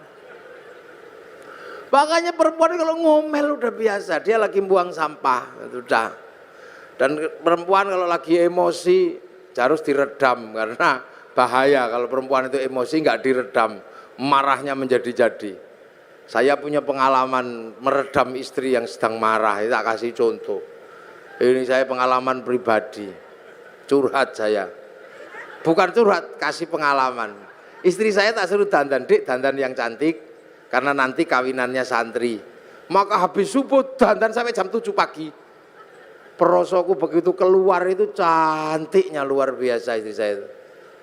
Makanya perempuan kalau ngomel udah biasa, dia lagi buang sampah, udah. Dan perempuan kalau lagi emosi harus diredam karena bahaya kalau perempuan itu emosi nggak diredam, marahnya menjadi-jadi. Saya punya pengalaman meredam istri yang sedang marah, tak kasih contoh. Ini saya pengalaman pribadi, curhat saya. Bukan curhat, kasih pengalaman. Istri saya tak suruh dandan, Dik, dandan yang cantik, karena nanti kawinannya santri. Maka habis subuh dandan sampai jam 7 pagi. Perosoku begitu keluar itu cantiknya luar biasa istri saya itu.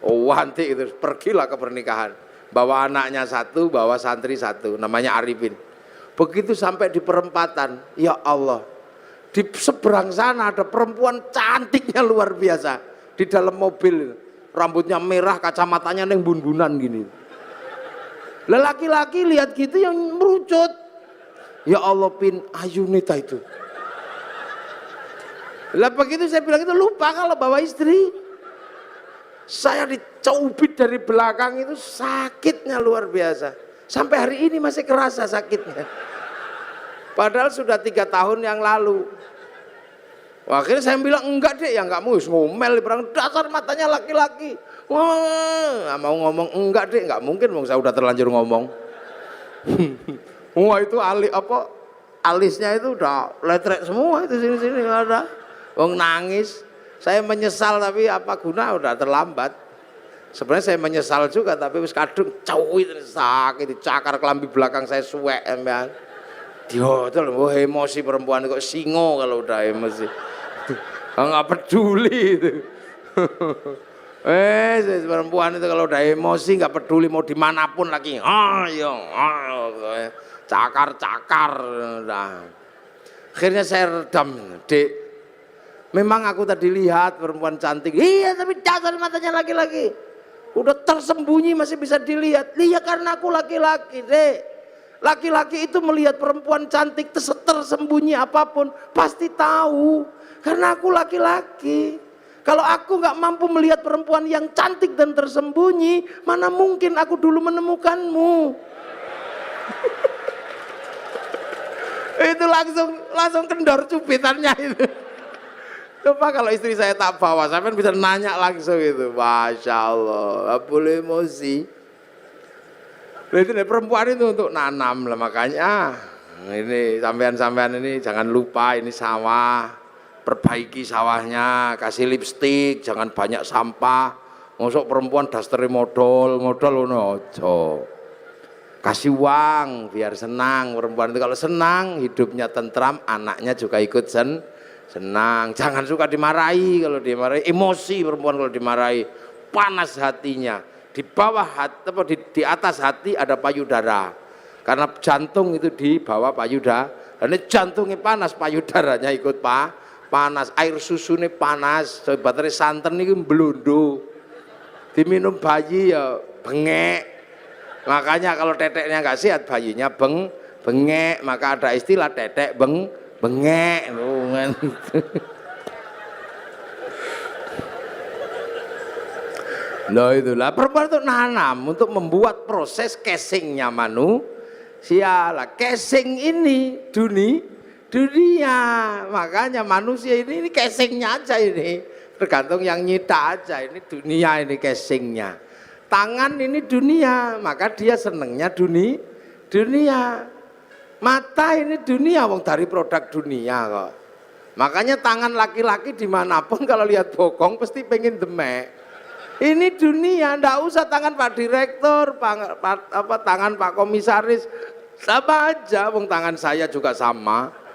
Oh cantik itu, pergilah ke pernikahan. Bawa anaknya satu, bawa santri satu, namanya Arifin. Begitu sampai di perempatan, ya Allah, di seberang sana ada perempuan cantiknya luar biasa. Di dalam mobil, rambutnya merah, kacamatanya neng bun-bunan gini. Lelaki-laki lihat gitu yang merucut. Ya Allah Pin, ayu nita itu. Lah begitu saya bilang itu lupa kalau bawa istri. Saya dicubit dari belakang itu sakitnya luar biasa. Sampai hari ini masih kerasa sakitnya. Padahal sudah 3 tahun yang lalu. Akhirnya saya bilang enggak deh, ya enggak mau ngomel, berang dasar matanya laki-laki. Wah, mau ngomong enggak deh, enggak mungkin, saya udah terlanjur ngomong. Wah itu alisnya itu udah letrek semua itu sini-sini nggak ada. Wong nangis. Saya menyesal tapi apa guna, udah terlambat. Sebenarnya saya menyesal juga tapi wis kadung cawit sakit dicakar kelambi belakang saya suwek emang. Diodol emosi perempuan kok singo kalau udah emosi. Enggak peduli itu. Perempuan itu kalau udah emosi nggak peduli mau dimanapun lagi. Cakar-cakar. Akhirnya saya redam, Dek. Memang aku tadi lihat perempuan cantik, iya tapi dasar matanya laki-laki. Udah tersembunyi masih bisa dilihat. Iya karena aku laki-laki, Dek. Laki-laki itu melihat perempuan cantik tersembunyi apapun pasti tahu. Karena aku laki-laki. Kalau aku nggak mampu melihat perempuan yang cantik dan tersembunyi, mana mungkin aku dulu menemukanmu. Itu langsung kendor cubitannya itu. Coba kalau istri saya tak bawa, sampai bisa nanya langsung itu. Masya Allah, gak boleh emosi. Itu perempuan itu untuk nanam lah, makanya ini sampean-sampean ini jangan lupa ini sawah. perbaiki sawahnya, kasih lipstik, jangan banyak sampah. Mosok perempuan daster modal ngono aja. Kasih uang biar senang perempuan itu, kalau senang hidupnya tentram, anaknya juga ikut senang. Jangan suka dimarahi, kalau dimarahi emosi perempuan, kalau dimarahi panas hatinya. Di bawah hati apa di atas hati ada payudara. Karena jantung itu di bawah payudara. Dan jantungnya panas, payudaranya ikut panas. Air susunya panas, baterai santen ini belundu. Diminum bayi ya bengek. Makanya kalau teteknya nggak sehat, bayinya bengek. Maka ada istilah tetek bengek. Loh itulah perempuan itu nanam untuk membuat proses casingnya manusia lah. Casing ini dunia. Makanya manusia ini casingnya aja ini. Tergantung yang nyita aja, ini dunia, ini casingnya. Tangan ini dunia, maka dia senengnya dunia. Mata ini dunia, wong dari produk dunia kok. Makanya tangan laki-laki dimanapun kalau lihat bokong pasti pengen demek. Ini dunia, ndak usah tangan Pak Direktur, tangan Pak Komisaris, sama aja, wong tangan saya juga sama.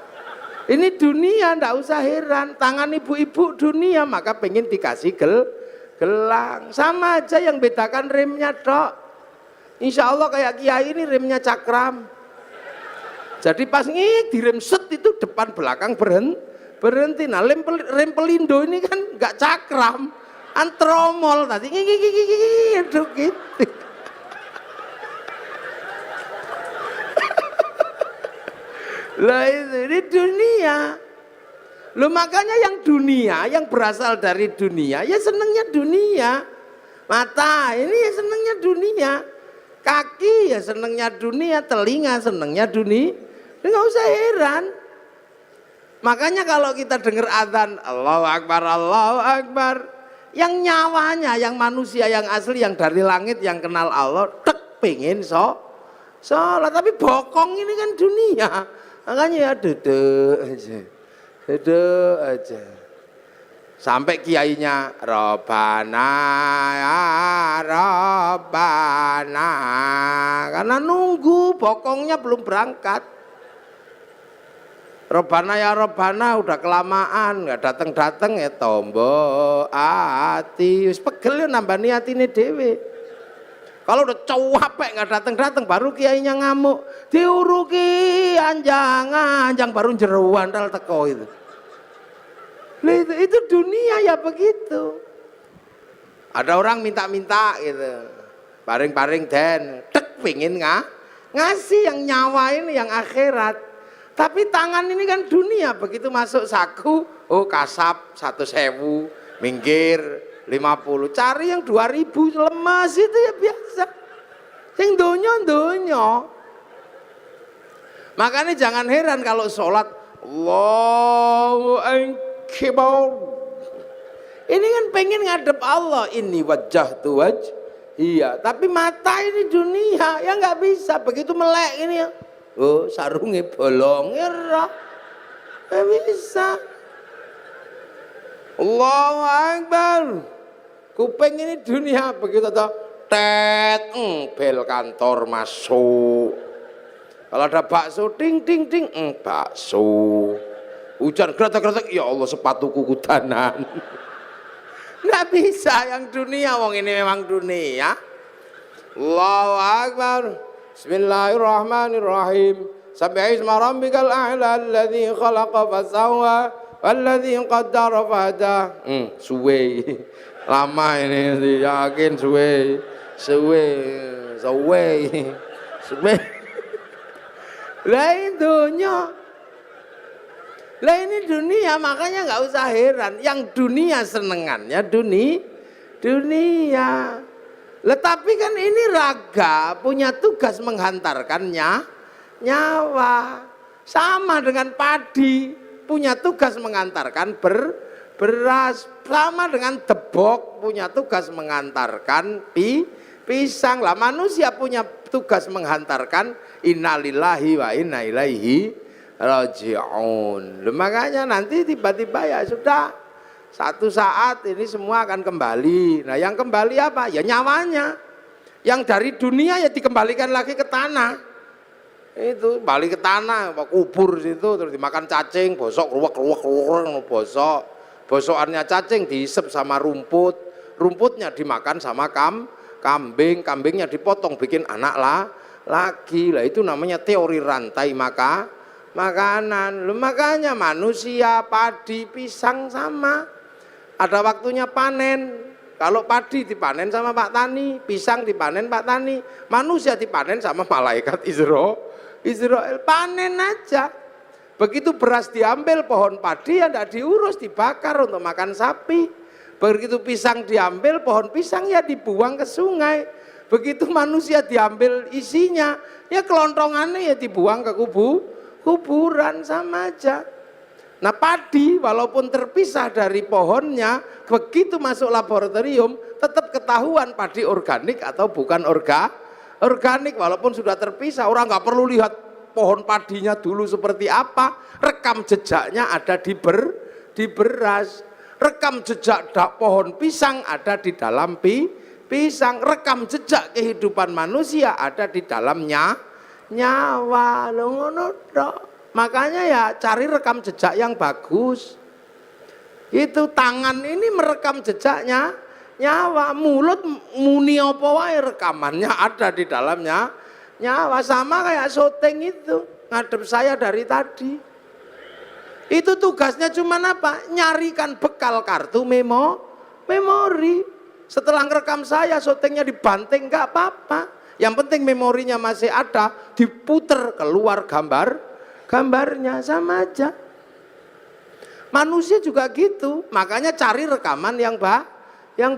Ini dunia, ndak usah heran. Tangan ibu-ibu dunia, maka pengen dikasih gelang. Sama aja, yang bedakan remnya tok. Insya Allah kayak kiai ini remnya cakram. Jadi pas direm set itu depan belakang berhenti. Nah rem pelindo ini kan nggak cakram, antromol tadi gitu. Lah ini dunia. Loh makanya yang dunia, yang berasal dari dunia, ya senengnya dunia. Mata ini ya senengnya dunia. Kaki ya senengnya dunia, telinga senengnya dunia. Nggak usah heran. Makanya kalau kita dengar adzan Allahu Akbar, Allahu Akbar, yang nyawanya, yang manusia, yang asli, yang dari langit, yang kenal Allah, tek pengen sholat. Tapi bokong ini kan dunia. Makanya ya duduk aja. Sampai kiainya Robbana ya Robbana, karena nunggu bokongnya belum berangkat. Robbana ya Robbana udah kelamaan nggak datang ya tombo ati wis pegel yo nambani atine dhewe. Kalau udah capek nggak datang baru kiainya ngamuk, diuruki anjang baru jeruan dal teko itu. Nah, itu dunia ya begitu. Ada orang minta gitu, paring den, tek pingin ngasih yang nyawa ini, yang akhirat. Tapi tangan ini kan dunia, begitu masuk saku, oh kasap 1.000, minggir 50, cari yang 2.000, lemas itu ya biasa. Yang donyo. Makanya jangan heran kalau sholat Allahu Akbar. Ini kan pengen ngadep Allah, ini wajah tuh iya. Tapi mata ini dunia, ya nggak bisa. Begitu melek ini ya, oh sarungnya bolong ya, nggak bisa. Allahu Akbar. Kuping ini dunia, begitu toh tet bel kantor masuk. Kalau ada bakso ting bakso. Hujan gretek ya Allah sepatuku kudanan. Nggak bisa yang dunia, wong ini memang dunia. Allahu Akbar. Bismillahirrahmanirrahim. Sabbihisma rabbikal a'la alladzi khalaqa fasawwa walladzi qaddara fahada. Suwe. Lama ini yakin suwe. Lah ini dunia, makanya nggak usah heran. Yang dunia senengannya dunia. Tapi kan ini raga punya tugas menghantarkannya nyawa. Sama dengan padi punya tugas mengantarkan beras. Sama dengan debok punya tugas mengantarkan pisang. Lah manusia punya tugas menghantarkan innalillahi wa inna ilaihi raji'un. Makanya nanti tiba-tiba ya sudah, satu saat ini semua akan kembali. Nah yang kembali apa? Ya nyawanya. Yang dari dunia ya dikembalikan lagi ke tanah. Itu balik ke tanah, kubur situ, terus dimakan cacing, bosok, ruwak, bosok. Bosokannya cacing diisep sama rumput, rumputnya dimakan sama kambing, kambingnya dipotong bikin anak lagi. Lah itu namanya teori rantai makanan. Makanya manusia, padi, pisang sama. Ada waktunya panen. Kalau padi dipanen sama Pak Tani, pisang dipanen Pak Tani, manusia dipanen sama malaikat Israel, panen aja. Begitu beras diambil, pohon padi ya tidak diurus, dibakar untuk makan sapi. Begitu pisang diambil, pohon pisang ya dibuang ke sungai. Begitu manusia diambil isinya, ya kelontongannya ya dibuang ke kuburan, sama aja. Nah padi walaupun terpisah dari pohonnya, begitu masuk laboratorium tetap ketahuan padi organik atau bukan organik walaupun sudah terpisah. Orang nggak perlu lihat pohon padinya dulu seperti apa, rekam jejaknya ada di beras, rekam jejak pohon pisang ada di dalam pisang, rekam jejak kehidupan manusia ada di dalamnya nyawa. Makanya ya cari rekam jejak yang bagus. Itu tangan ini merekam jejaknya nyawa, mulut muni apa wae rekamannya ada di dalamnya nyawa. Sama kayak syuting itu, ngadep saya dari tadi. Itu tugasnya cuma apa? Nyarikan bekal kartu memori. Setelah ngerekam saya, syutingnya dibanting nggak apa-apa. Yang penting memorinya masih ada, diputer keluar gambarnya, sama aja. Manusia juga gitu, makanya cari rekaman yang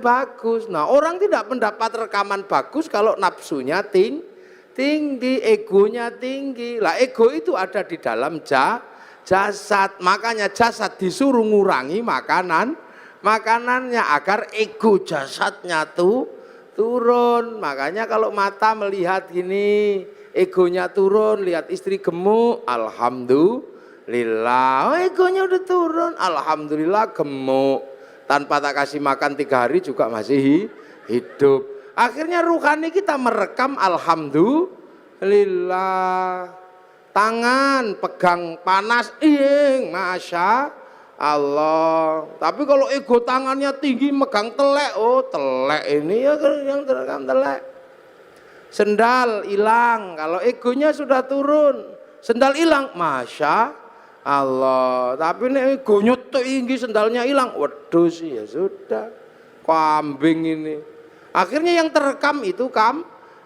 bagus. Nah orang tidak mendapat rekaman bagus kalau nafsunya tinggi, egonya tinggi. Lah ego itu ada di dalam jasad, makanya jasad disuruh ngurangi makanannya agar ego jasadnya turun. Makanya kalau mata melihat gini, egonya turun, lihat istri gemuk, alhamdulillah, egonya udah turun, alhamdulillah gemuk, tanpa tak kasih makan 3 hari juga masih hidup. Akhirnya ruhani kita merekam alhamdulillah. Tangan pegang panas, masya Allah. Tapi kalau ego tangannya tinggi megang telek, oh telek ini ya yang terekam telek. Sendal hilang, kalau egonya sudah turun, sendal hilang, masya Allah. Tapi ini egonya tinggi, sendalnya hilang, waduh sih ya sudah, kambing ini. Akhirnya yang terekam itu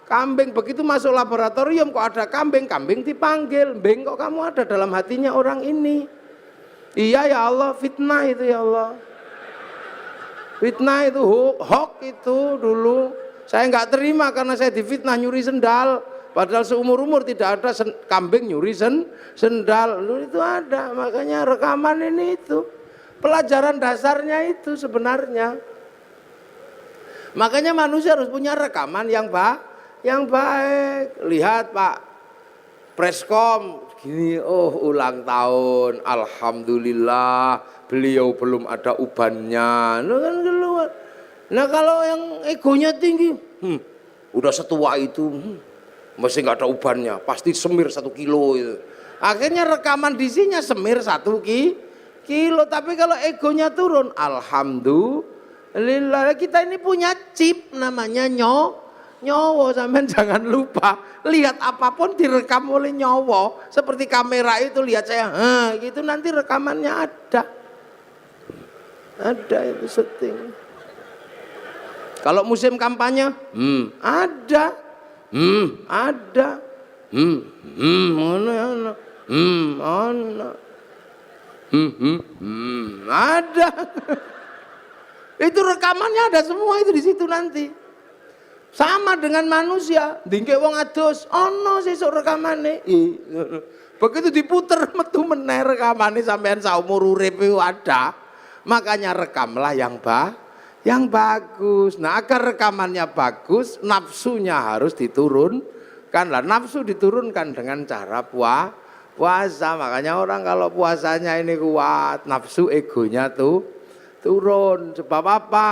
kambing. Begitu masuk laboratorium kok ada kambing dipanggil, "Beng, kok kamu ada dalam hatinya orang ini?" "Iya ya Allah, fitnah itu ya Allah." Fitnah itu, hoax itu dulu. Saya nggak terima karena saya difitnah nyuri sendal. Padahal seumur-umur tidak ada kambing nyuri sendal. Itu ada, makanya rekaman ini itu. Pelajaran dasarnya itu sebenarnya. Makanya manusia harus punya rekaman yang baik. Lihat Pak Preskom gini, oh ulang tahun, alhamdulillah beliau belum ada ubannya. Nah kan keluar. Nah kalau yang egonya tinggi, udah setua itu, masih nggak ada ubannya, pasti semir 1 kilo itu. Akhirnya rekaman disinya semir 1 kilo. Tapi kalau egonya turun, alhamdulillah. Kita ini punya chip namanya nyawa. Sampean jangan lupa, lihat apapun direkam oleh nyawa. Seperti kamera itu, lihat saya, gitu nanti rekamannya ada itu setting. Kalau musim kampanye, ada, ada. Itu rekamannya ada semua itu di situ nanti. Sama dengan manusia, dingke wong adus, ono sesuk rekamane. Begitu diputer metu meneh rekamane sampean saumur urip ada. Makanya rekamlah yang bagus. Nah, agar rekamannya bagus, nafsunya harus diturunkan. Lah nafsu diturunkan dengan cara puasa. Makanya orang kalau puasanya ini kuat, nafsu egonya tuh turun. Sebab apa?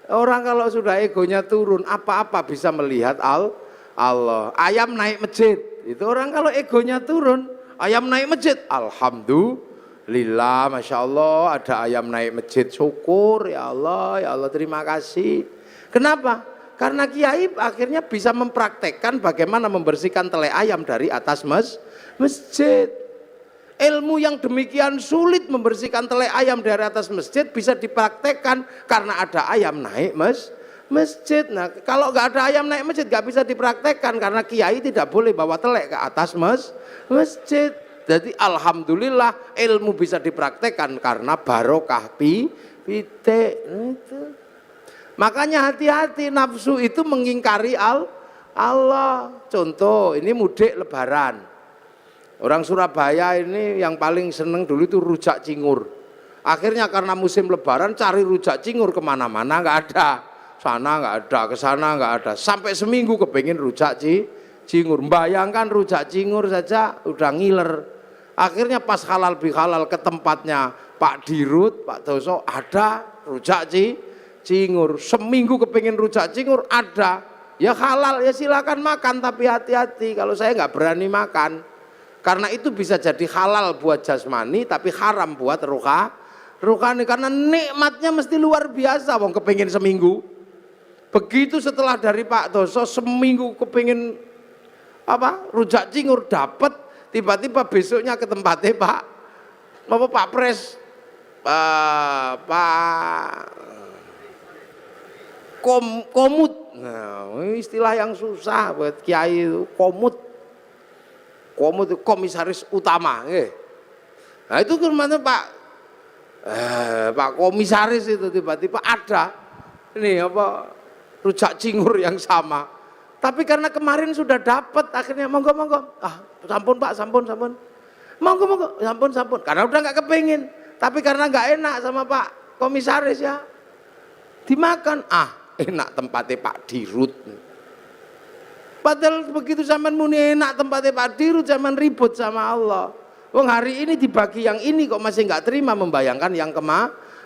Orang kalau sudah egonya turun, apa-apa bisa melihat Allah. Ayam naik masjid, itu orang kalau egonya turun, ayam naik masjid, alhamdulillah, masya Allah ada ayam naik masjid, syukur ya Allah terima kasih. Kenapa? Karena kiai akhirnya bisa mempraktekkan bagaimana membersihkan tele ayam dari atas masjid. Ilmu yang demikian sulit membersihkan tele ayam dari atas masjid bisa dipraktekkan karena ada ayam naik masjid. Nah, kalau nggak ada ayam naik masjid nggak bisa dipraktekkan karena kiai tidak boleh bawa telek ke atas masjid. Jadi alhamdulillah ilmu bisa dipraktekkan karena barokah pitik. Itu. Makanya hati-hati, nafsu itu mengingkari Allah. Contoh, ini mudik lebaran. Orang Surabaya ini yang paling seneng dulu itu rujak cingur. Akhirnya karena musim lebaran cari rujak cingur kemana-mana nggak ada. Sana nggak ada, ke sana nggak ada. Sampai seminggu kepengen rujak cingur. Bayangkan rujak cingur saja udah ngiler. Akhirnya pas halal bihalal ke tempatnya Pak Dirut, Pak Doso, ada rujak cingur. Seminggu kepengen rujak cingur ada. Ya halal, ya silakan makan tapi hati-hati. Kalau saya nggak berani makan. Karena itu bisa jadi halal buat jasmani tapi haram buat rohani. Karena nikmatnya mesti luar biasa. Wong kepengen seminggu. Begitu setelah dari Pak Doso seminggu kepengen rujak cingur dapat, tiba-tiba besoknya ke tempatnya Pak Pres, komut. Nah, istilah yang susah buat kiai itu komut itu komisaris utama. Nah itu kemana Pak komisaris itu tiba-tiba ada ini rujak cingur yang sama. Tapi karena kemarin sudah dapat akhirnya monggo. Sampun Pak, sampun. Monggo, sampun. Karena udah nggak kepengin. Tapi karena nggak enak sama Pak komisaris ya dimakan. Enak tempatnya Pak Dirut. Padahal begitu zaman muni enak tempatnya Pak Dirut, zaman ribut sama Allah. Wong hari ini dibagi yang ini kok masih nggak terima membayangkan yang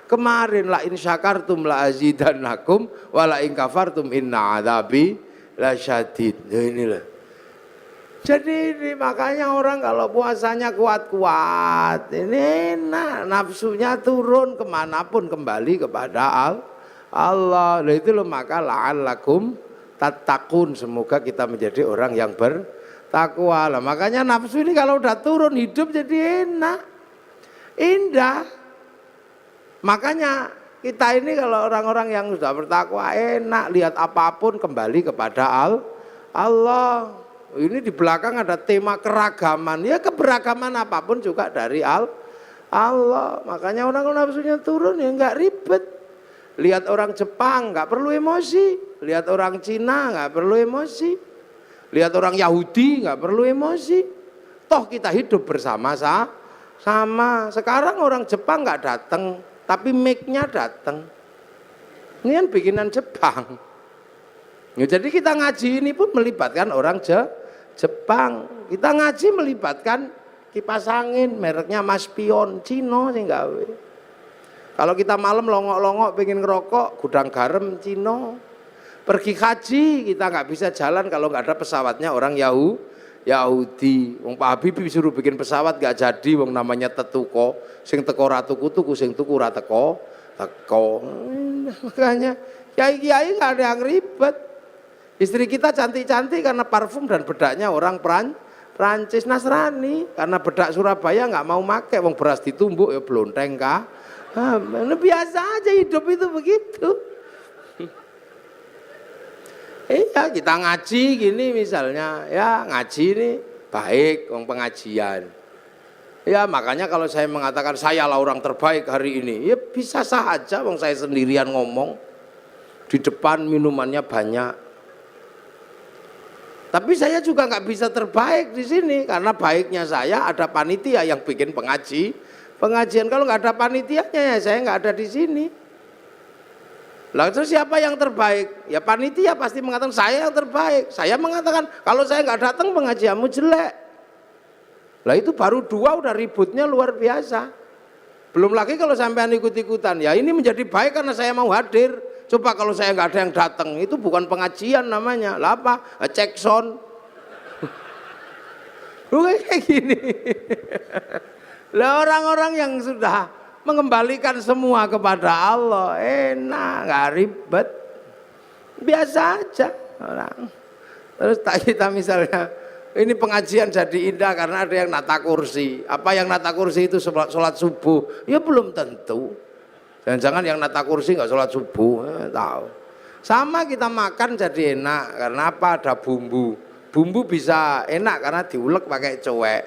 kemarin. La in syakartum la azidannakum wa la in kafartum inna adzabi lasyadid. Nah inilah. Jadi ini makanya orang kalau puasanya kuat-kuat, ini enak, nafsunya turun kemanapun kembali kepada Allah. Nah itu loh, maka la'allakum tattaqun, semoga kita menjadi orang yang bertakwa. Lah makanya nafsu ini kalau udah turun hidup jadi enak, indah. Makanya kita ini kalau orang-orang yang sudah bertakwa enak, lihat apapun kembali kepada Allah. Ini di belakang ada tema keragaman, ya keberagaman apapun juga dari Allah. Makanya orang kalau nafsunya turun ya nggak ribet. Lihat orang Jepang nggak perlu emosi, lihat orang Cina nggak perlu emosi, lihat orang Yahudi nggak perlu emosi. Toh kita hidup bersama-sama. Sekarang orang Jepang nggak datang, tapi mic-nya datang. Ini kan bikinan Jepang. Ya, jadi kita ngaji ini pun melibatkan orang Jepang. Kita ngaji melibatkan kipas angin mereknya Mas Pion Cino sing gawe. Kalau kita malam longok-longok pengen ngerokok, gudang garam Cino. Pergi haji kita nggak bisa jalan kalau nggak ada pesawatnya orang Yahudi. Wong Pak Habibie disuruh bikin pesawat nggak jadi, wong namanya tetuko. Sing teko ra tuku, sing tuku ra teko. Makanya kiai-kiai nggak ada yang ribet. Istri kita cantik-cantik karena parfum dan bedaknya orang Prancis. Nasrani karena bedak Surabaya nggak mau make, wong beras ditumbuk ya blonteng kah. Biasa aja hidup itu begitu. Iya kita ngaji gini misalnya, ya ngaji ini baik, wong pengajian. Ya makanya kalau saya mengatakan saya lah orang terbaik hari ini, ya bisa saja, wong saya sendirian ngomong di depan minumannya banyak. Tapi saya juga nggak bisa terbaik di sini karena baiknya saya ada panitia yang bikin pengajian. Kalau nggak ada panitianya ya saya nggak ada di sini. Lalu terus siapa yang terbaik? Ya panitia pasti mengatakan saya yang terbaik. Saya mengatakan kalau saya nggak datang pengajianmu jelek. Lah itu baru 2 udah ributnya luar biasa. Belum lagi kalau sampean ikut-ikutan, ya ini menjadi baik karena saya mau hadir. Coba kalau saya nggak ada yang datang, itu bukan pengajian namanya. Lah apa? Cek sound. Bukan kayak gini. Lah orang-orang yang sudah mengembalikan semua kepada Allah, enak, nggak ribet, biasa aja orang. Terus kita misalnya, ini pengajian jadi indah karena ada yang nata kursi. Apa yang nata kursi itu sholat subuh? Ya belum tentu. Jangan-jangan yang nata kursi nggak sholat subuh, tahu. Sama kita makan jadi enak karena apa? Ada bumbu. Bumbu bisa enak karena diulek pakai cowek.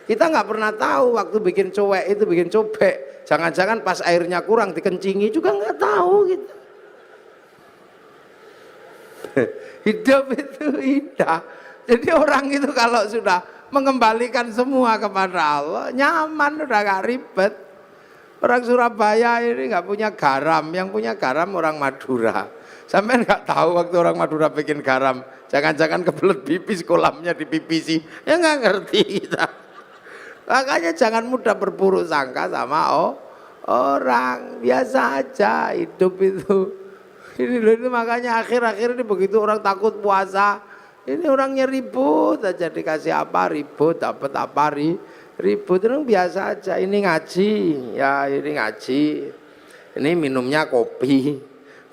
Kita nggak pernah tahu waktu bikin cowek itu bikin cobek. Jangan-jangan pas airnya kurang dikencingi juga nggak tahu gitu. Hidup itu indah. Jadi orang itu kalau sudah mengembalikan semua kepada Allah, nyaman, udah gak ribet. Orang Surabaya ini nggak punya garam, yang punya garam orang Madura. Sampai nggak tahu waktu orang Madura bikin garam, jangan-jangan kebelet pipis kolamnya dipipisi, ya nggak ngerti kita. Makanya jangan mudah berburuk sangka sama orang, biasa aja hidup itu. Ini makanya akhir-akhir ini begitu orang takut puasa, ini orangnya ribut aja, dikasih apa ribut, dapat apa ribut, itu biasa aja. Ini ngaji, ya ini ngaji, ini minumnya kopi.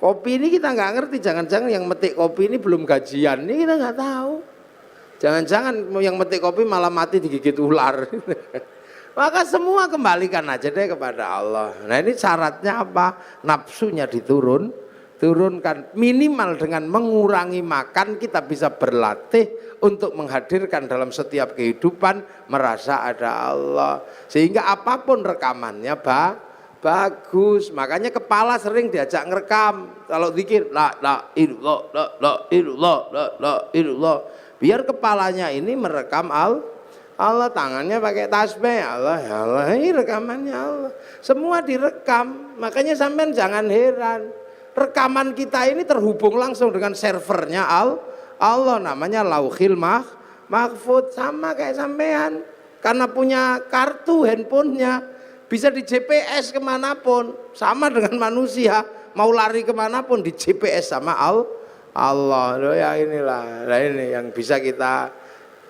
Kopi ini kita nggak ngerti, jangan-jangan yang metik kopi ini belum gajian, ini kita nggak tahu. Jangan-jangan yang metik kopi malah mati digigit ular. Maka semua kembalikan aja deh kepada Allah. Nah ini syaratnya apa? Nafsunya turunkan, minimal dengan mengurangi makan kita bisa berlatih untuk menghadirkan dalam setiap kehidupan merasa ada Allah, sehingga apapun rekamannya bagus. Makanya kepala sering diajak ngerekam kalau zikir la ilallah, biar kepalanya ini merekam Allah, tangannya pakai tasbih Allah, ini rekamannya Allah, semua direkam. Makanya sampean jangan heran, rekaman kita ini terhubung langsung dengan servernya Allah, namanya Lauhil Mahfud. Sama kayak sampean, karena punya kartu handphonenya bisa di GPS kemanapun. Sama dengan manusia, mau lari kemanapun di GPS sama Allah. Loh ya inilah, nah ini yang bisa kita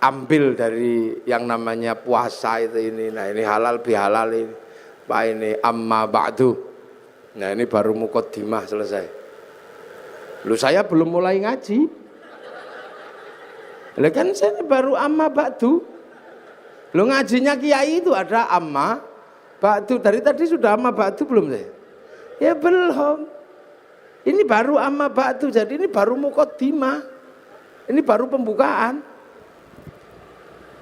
ambil dari yang namanya puasa itu ini. Nah ini halal bihalal ini, Pak, ini amma ba'du. Nah ini baru muqaddimah selesai. Lu saya belum mulai ngaji. Lah kan saya baru amma ba'du. Lu ngajinya kiai itu ada amma ba'du. Dari tadi sudah amma ba'du belum saya? Ya belum. Ini baru amma ba'du, jadi ini baru muqaddimah. Ini baru pembukaan.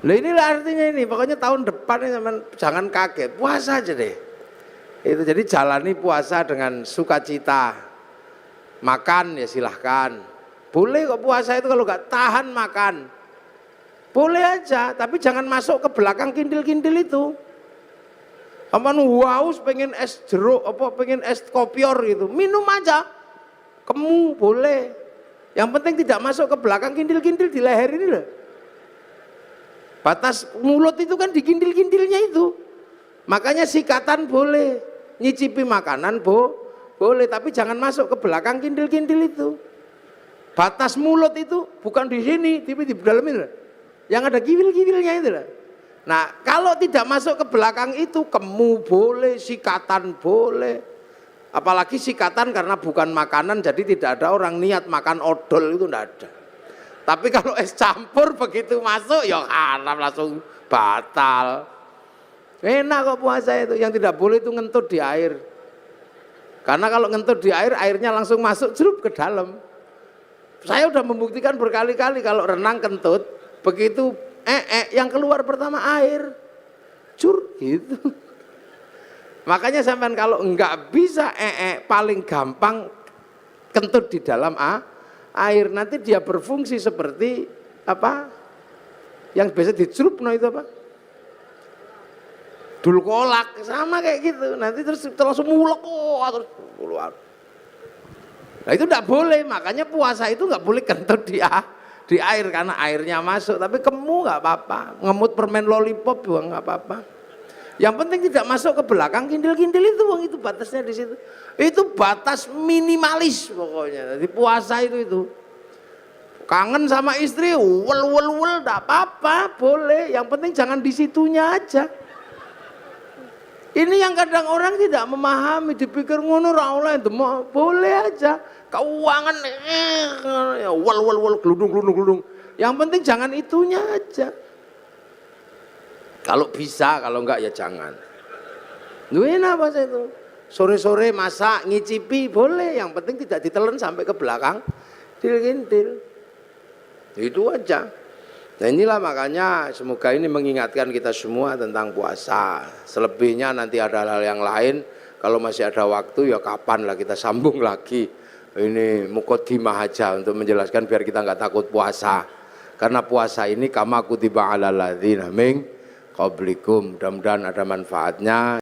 Lah inilah artinya ini. Pokoknya tahun depan jangan kaget, puasa aja deh. Itu jadi jalani puasa dengan sukacita. Makan ya silahkan. Boleh kok puasa itu kalau nggak tahan makan. Boleh aja, tapi jangan masuk ke belakang kindil-kindil itu. Aman haus pengen es jeruk apa pengen es kopior gitu. Minum aja. Kemu boleh. Yang penting tidak masuk ke belakang kindil-kindil di leher ini loh. Batas mulut itu kan di kindil-kindilnya itu. Makanya sikatan boleh, nyicipi makanan boleh, tapi jangan masuk ke belakang kindil-kindil itu. Batas mulut itu bukan di sini, tapi di dalam itu. Yang ada kiwil-kiwilnya itu lah. Nah, kalau tidak masuk ke belakang itu, kemu boleh, sikatan boleh. Apalagi sikatan karena bukan makanan, jadi tidak ada orang niat makan odol, itu tidak ada. Tapi kalau es campur begitu masuk, ya haram, langsung batal. Enak kok puasa itu. Yang tidak boleh itu ngentut di air. Karena kalau ngentut di air, airnya langsung masuk jerup ke dalam. Saya udah membuktikan berkali-kali kalau renang kentut, begitu yang keluar pertama air, cur gitu. Makanya sampean kalau enggak bisa paling gampang kentut di dalam air, nanti dia berfungsi seperti apa? Yang biasa dicerup itu apa? Dul kolak, sama kayak gitu. Nanti terus langsung mulek terus keluar. Nah itu enggak boleh, makanya puasa itu enggak boleh kentut di di air karena airnya masuk, tapi kamu nggak apa-apa, ngemut permen lollipop juga nggak apa-apa. Yang penting tidak masuk ke belakang kindil-kindil itu, Bang, itu batasnya di situ. Itu batas minimalis pokoknya. Jadi puasa itu. Kangen sama istri, wel enggak apa-apa, boleh. Yang penting jangan di situnya aja. Ini yang kadang orang tidak memahami, dipikir ngono ra oleh demok, boleh aja. Keuangan ya wel gludung. Yang penting jangan itunya aja. Kalau bisa, kalau enggak ya jangan. Duin apa sih itu? Sore-sore masak, ngicipi boleh, yang penting tidak ditelan sampai ke belakang. Til-kintil. Itu aja. Nah inilah makanya semoga ini mengingatkan kita semua tentang puasa. Selebihnya nanti ada hal yang lain, kalau masih ada waktu ya kapan lah kita sambung lagi. Ini muqaddimah aja untuk menjelaskan biar kita nggak takut puasa. Karena puasa ini kama kutiba alal ladzina min qablikum, mudah-mudahan ada manfaatnya.